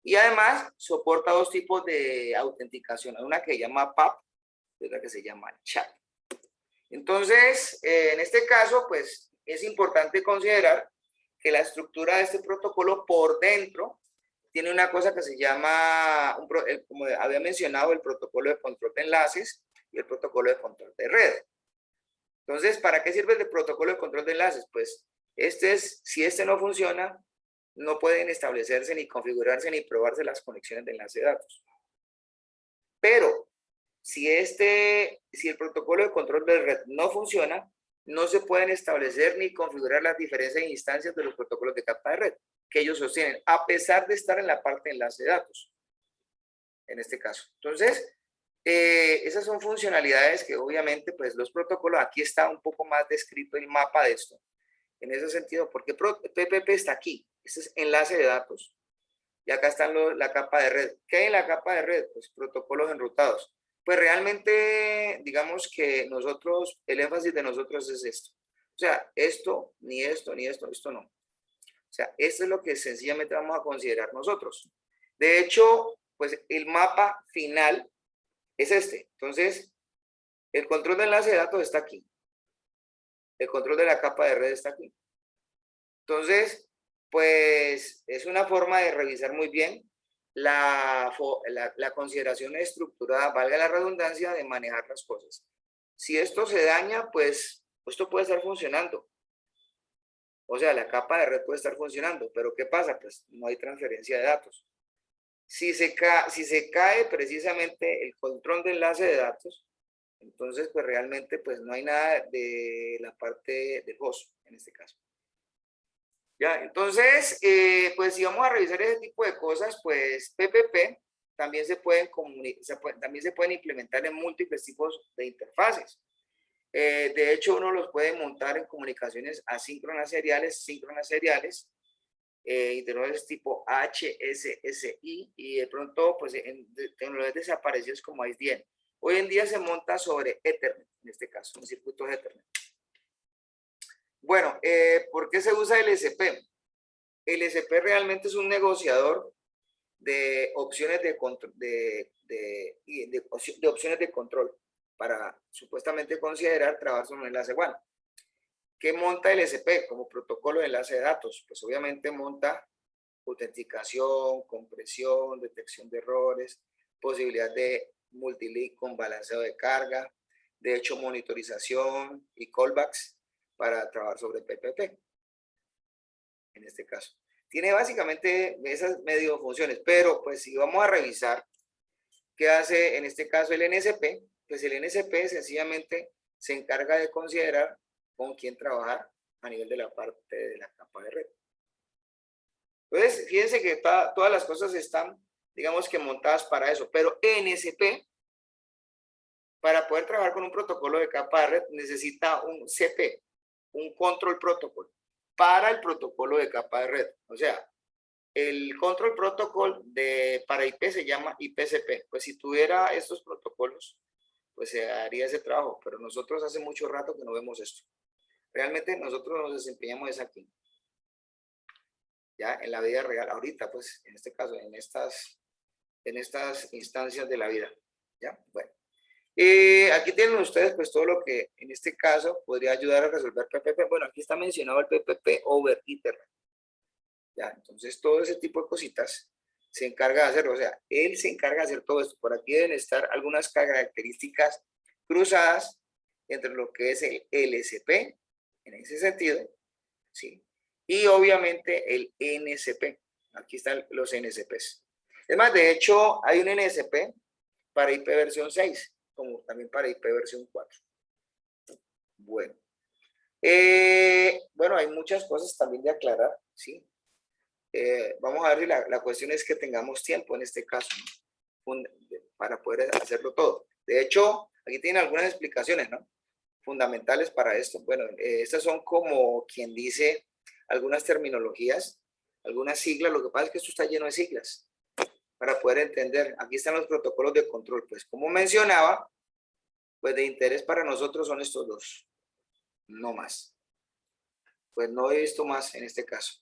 Y además soporta dos tipos de autenticación. Hay una que se llama PAP y otra que se llama chat. Entonces, en este caso, pues es importante considerar que la estructura de este protocolo por dentro tiene una cosa que se llama, como había mencionado, el protocolo de control de enlaces y el protocolo de control de red. Entonces, ¿para qué sirve el protocolo de control de enlaces? Pues si este no funciona, no pueden establecerse ni configurarse ni probarse las conexiones de enlace de datos. Pero si el protocolo de control de red no funciona, no se pueden establecer ni configurar las diferentes instancias de los protocolos de capa de red que ellos sostienen, a pesar de estar en la parte de enlace de datos, en este caso. Entonces, esas son funcionalidades que obviamente, pues los protocolos, aquí está un poco más descrito el mapa de esto, en ese sentido, porque PPP está aquí, este es enlace de datos, Y acá están la capa de red. ¿Qué hay en la capa de red? Pues protocolos enrutados. Pues realmente, digamos que nosotros, el énfasis de nosotros es esto. O sea, esto, ni esto, ni esto, esto no. O sea, esto es lo que sencillamente vamos a considerar nosotros. De hecho, pues el mapa final es este. Entonces, el control de enlace de datos está aquí. El control de la capa de red está aquí. Entonces, pues es una forma de revisar muy bien la consideración estructurada, valga la redundancia, de manejar las cosas. Si esto se daña, pues esto puede estar funcionando. O sea, la capa de red puede estar funcionando, pero ¿qué pasa? Pues no hay transferencia de datos. Si se cae precisamente el control de enlace de datos, entonces pues realmente pues no hay nada de la parte del host en este caso. Ya, entonces, pues si vamos a revisar ese tipo de cosas, pues PPP también se pueden implementar en múltiples tipos de interfaces. De hecho, uno los puede montar en comunicaciones asíncronas seriales, síncronas seriales, interfaces tipo HSSI y de pronto, pues en tecnologías desaparecidas como ISDN. Hoy en día se monta sobre Ethernet, en este caso, en circuitos Ethernet. Bueno, ¿por qué se usa el LSP? El LSP realmente es un negociador de opciones de opciones de control para supuestamente considerar trabajar sobre un enlace WAN. ¿Qué monta el LSP como protocolo de enlace de datos? Pues obviamente monta autenticación, compresión, detección de errores, posibilidad de multilink con balanceo de carga, de hecho monitorización y callbacks para trabajar sobre PPP, en este caso. Tiene básicamente esas medio funciones, pero pues si vamos a revisar qué hace en este caso el NSP, pues el NSP sencillamente se encarga de considerar con quién trabajar a nivel de la parte de la capa de red. Entonces, fíjense que todas las cosas están, digamos que montadas para eso, pero NSP, para poder trabajar con un protocolo de capa de red, necesita un CP, un control protocol, para el protocolo de capa de red. O sea, el control protocol para IP se llama IPCP. Pues si tuviera estos protocolos, pues se haría ese trabajo, pero nosotros hace mucho rato que no vemos esto. Realmente nosotros nos desempeñamos es aquí. Ya en la vida real, ahorita, pues, en este caso, en estas instancias de la vida. ¿Ya? Bueno. Aquí tienen ustedes, pues, todo lo que en este caso podría ayudar a resolver PPP. Bueno, aquí está mencionado el PPP over Ethernet. ¿Ya? Entonces, todo ese tipo de cositas se encarga de hacerlo. O sea, él se encarga de hacer todo esto. Por aquí deben estar algunas características cruzadas entre lo que es el LSP, en ese sentido, ¿sí? Y obviamente el NSP. Aquí están los NSPs. Es más, de hecho, hay un NSP para IP versión 6, como también para IP versión 4. Bueno. Bueno, hay muchas cosas también de aclarar, ¿sí? Vamos a ver si la cuestión es que tengamos tiempo en este caso, ¿no? Para poder hacerlo todo. De hecho, aquí tienen algunas explicaciones, ¿no? Fundamentales para esto. Bueno, estas son como quien dice algunas terminologías, algunas siglas. Lo que pasa es que esto está lleno de siglas para poder entender. Aquí están los protocolos de control. Pues como mencionaba, pues de interés para nosotros son estos dos, no más. Pues no he visto más en este caso.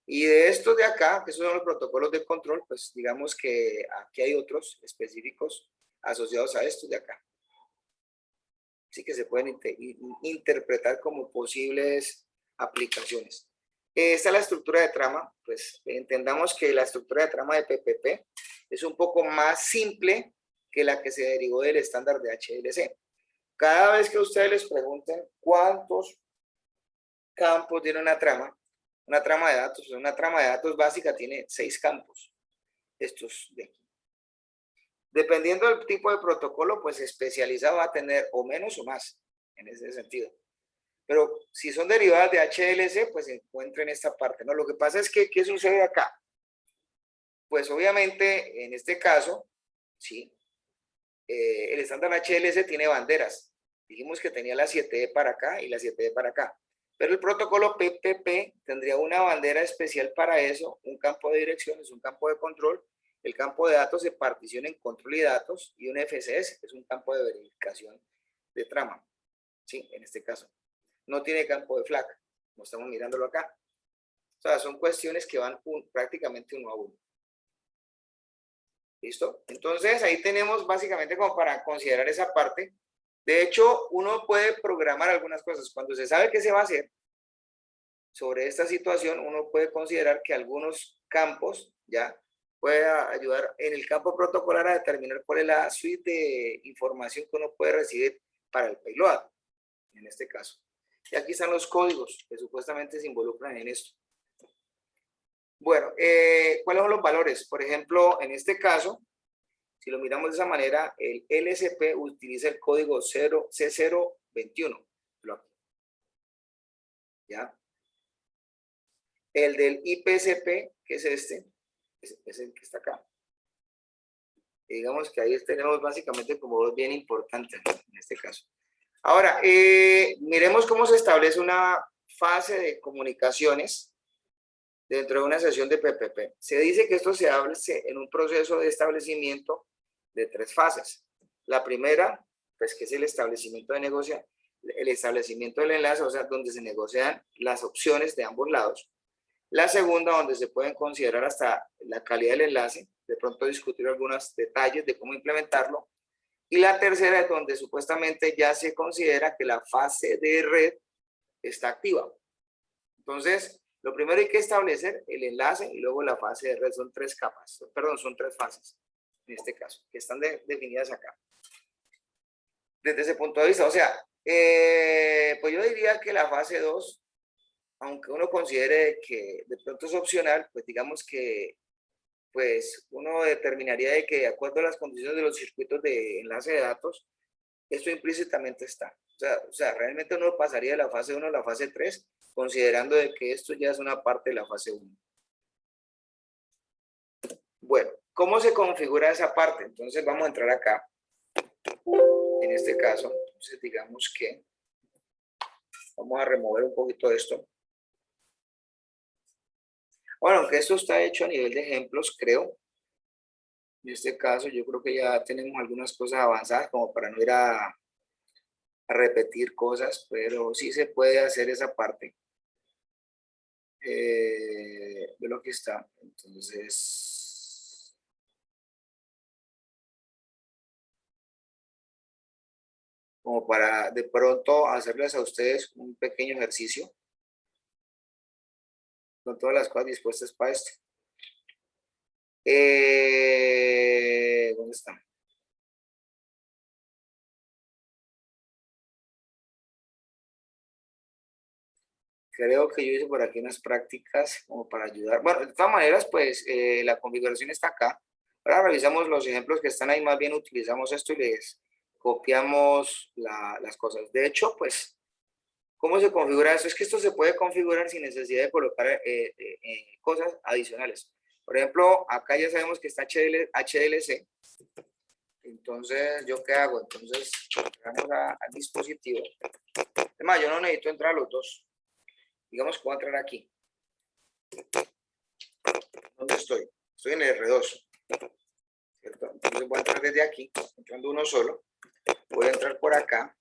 Y de estos de acá, que son los protocolos de control, pues digamos que aquí hay otros específicos asociados a estos de acá. Así que se pueden interpretar como posibles aplicaciones. Esta es la estructura de trama. Pues entendamos que la estructura de trama de PPP es un poco más simple que la que se derivó del estándar de HLC. Cada vez que ustedes les pregunten cuántos campos tiene una trama de datos básica tiene 6 campos. Estos de aquí. Dependiendo del tipo de protocolo, pues especializado va a tener o menos o más, en ese sentido. Pero si son derivadas de HLC, pues se encuentra en esta parte, ¿no? Lo que pasa es que, ¿qué sucede acá? Pues obviamente, en este caso, sí, el estándar HLC tiene banderas. Dijimos que tenía la 7E para acá y la 7E para acá. Pero el protocolo PPP tendría una bandera especial para eso, un campo de direcciones, un campo de control. El campo de datos se particiona en control y datos, y un FCS, que es un campo de verificación de trama. Sí, en este caso. No tiene campo de flag, como estamos mirándolo acá. O sea, son cuestiones que van prácticamente uno a uno. ¿Listo? Entonces, ahí tenemos básicamente como para considerar esa parte. De hecho, uno puede programar algunas cosas. Cuando se sabe qué se va a hacer sobre esta situación, uno puede considerar que algunos campos ya pueda ayudar en el campo protocolar a determinar cuál es la suite de información que uno puede recibir para el payload, en este caso. Y aquí están los códigos que supuestamente se involucran en esto. Bueno, ¿cuáles son los valores? Por ejemplo, en este caso, si lo miramos de esa manera, el LSP utiliza el código C021. ¿Ya? El del IPSP, que es este, es el que está acá. Y digamos que ahí tenemos básicamente como dos bien importantes en este caso. Ahora, miremos cómo se establece una fase de comunicaciones dentro de una sesión de PPP. Se dice que esto se hace en un proceso de establecimiento de 3 fases. La primera, pues que es el establecimiento de negociación, el establecimiento del enlace, o sea, donde se negocian las opciones de ambos lados. La segunda, donde se pueden considerar hasta la calidad del enlace, de pronto discutir algunos detalles de cómo implementarlo. Y la tercera es donde supuestamente ya se considera que la fase de red está activa. Entonces, lo primero hay que establecer el enlace y luego la fase de red. Son 3 capas, perdón, son 3 fases en este caso, que están definidas acá. Desde ese punto de vista, o sea, pues yo diría que la fase 2, aunque uno considere que de pronto es opcional, pues digamos que pues uno determinaría de que de acuerdo a las condiciones de los circuitos de enlace de datos, esto implícitamente está. O sea, realmente uno pasaría de la fase 1 a la fase 3, considerando de que esto ya es una parte de la fase 1. Bueno, ¿cómo se configura esa parte? Entonces vamos a entrar acá. En este caso, entonces digamos que vamos a remover un poquito de esto. Bueno, aunque esto está hecho a nivel de ejemplos, creo. En este caso, yo creo que ya tenemos algunas cosas avanzadas como para no ir a repetir cosas, pero sí se puede hacer esa parte de lo que está. Entonces, como para de pronto hacerles a ustedes un pequeño ejercicio con todas las cosas dispuestas para esto. ¿Dónde están? Creo que yo hice por aquí unas prácticas como para ayudar. Bueno, de todas maneras, pues la configuración está acá. Ahora revisamos los ejemplos que están ahí, más bien utilizamos esto y les copiamos las cosas. De hecho, pues, ¿cómo se configura esto? Es que esto se puede configurar sin necesidad de colocar cosas adicionales. Por ejemplo, acá ya sabemos que está HDLC. Entonces, ¿yo qué hago? Entonces, vamos al dispositivo. Además, yo no necesito entrar a los dos. Digamos que voy a entrar aquí. ¿Dónde estoy? Estoy en el R2. ¿Cierto? Entonces voy a entrar desde aquí, entrando uno solo. Voy a entrar por acá.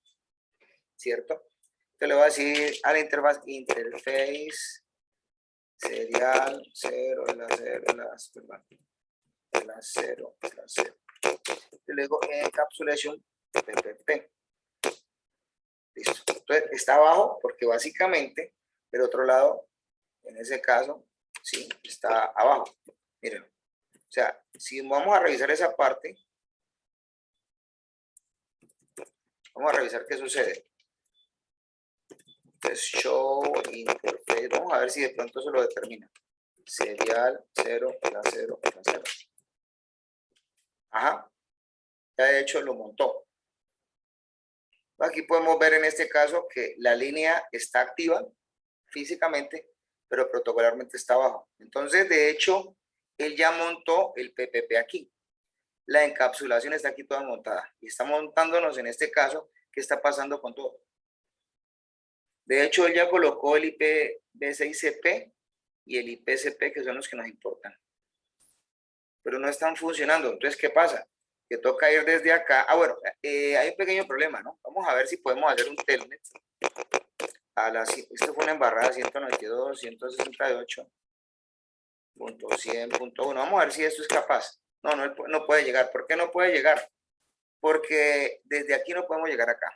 ¿Cierto? Entonces le voy a decir a la interface serial 0, la 0, la 0, la 0. Y luego encapsulation PPP. Listo. Entonces está abajo porque básicamente del otro lado, en ese caso, sí, está abajo. Miren. O sea, si vamos a revisar esa parte, vamos a revisar qué sucede. Entonces, show interface, vamos a ver si de pronto se lo determina. Serial 0, la 0, la 0. Ajá. Ya de hecho lo montó. Aquí podemos ver en este caso que la línea está activa físicamente, pero protocolarmente está abajo. Entonces, de hecho, él ya montó el PPP aquí. La encapsulación está aquí toda montada. Y está montándonos en este caso qué está pasando con todo. De hecho, él ya colocó el IPv6CP y el IPCP, que son los que nos importan. Pero no están funcionando. Entonces, ¿qué pasa? Que toca ir desde acá. Ah, bueno, hay un pequeño problema, ¿no? Vamos a ver si podemos hacer un telnet. Esto fue una embarrada 192.168.100.1. Vamos a ver si esto es capaz. No, no puede llegar. ¿Por qué no puede llegar? Porque desde aquí no podemos llegar acá.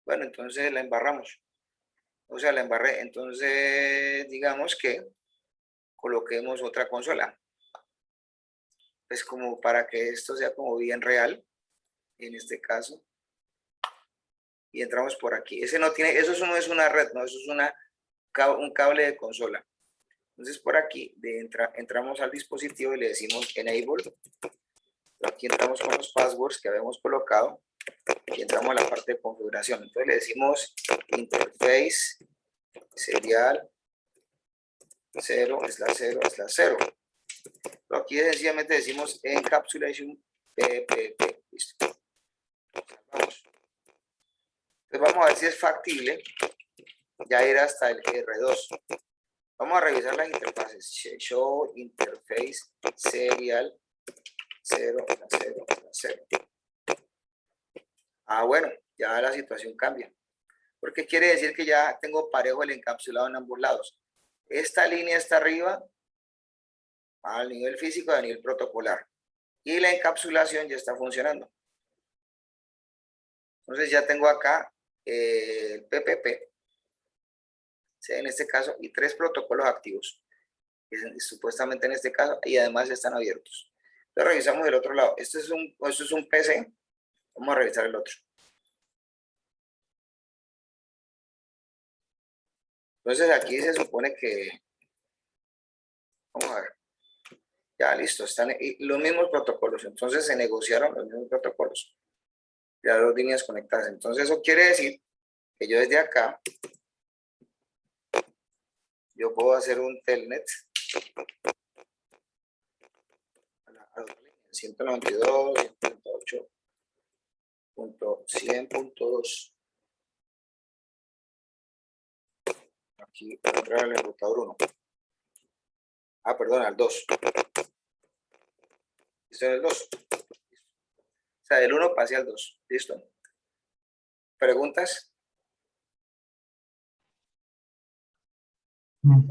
Bueno, entonces la embarramos. O sea, la embarré. Entonces, digamos que coloquemos otra consola. Pues como para que esto sea como bien real, en este caso. Y entramos por aquí. Eso no es una red, no, eso es un cable de consola. Entonces por aquí entramos al dispositivo y le decimos enable. Aquí entramos con los passwords que habíamos colocado y entramos a la parte de configuración. Entonces le decimos interface serial 0/0/0. Aquí sencillamente decimos encapsulation PPP. Listo. Vamos. Entonces vamos a ver si es factible ya ir hasta el R2. Vamos a revisar las interfaces. Show interface serial 0/0/0. Ah, bueno, ya la situación cambia. Porque quiere decir que ya tengo parejo el encapsulado en ambos lados. Esta línea está arriba al nivel físico y a nivel protocolar. Y la encapsulación ya está funcionando. Entonces ya tengo acá el PPP, en este caso, y 3 protocolos activos. Supuestamente en este caso, y además están abiertos. Entonces revisamos el otro lado. Esto es un PC. Vamos a revisar el otro. Entonces aquí se supone que, vamos a ver, ya listo, están los mismos protocolos. Entonces se negociaron los mismos protocolos. Ya 2 líneas conectadas. Entonces eso quiere decir que yo desde acá, yo puedo hacer un telnet a la 192.168.100.2. Aquí voy a entrar al enrutador 1. Ah, perdón, al 2. Esto es el 2. O sea, del 1 pasé al 2. ¿Listo? ¿Preguntas? No.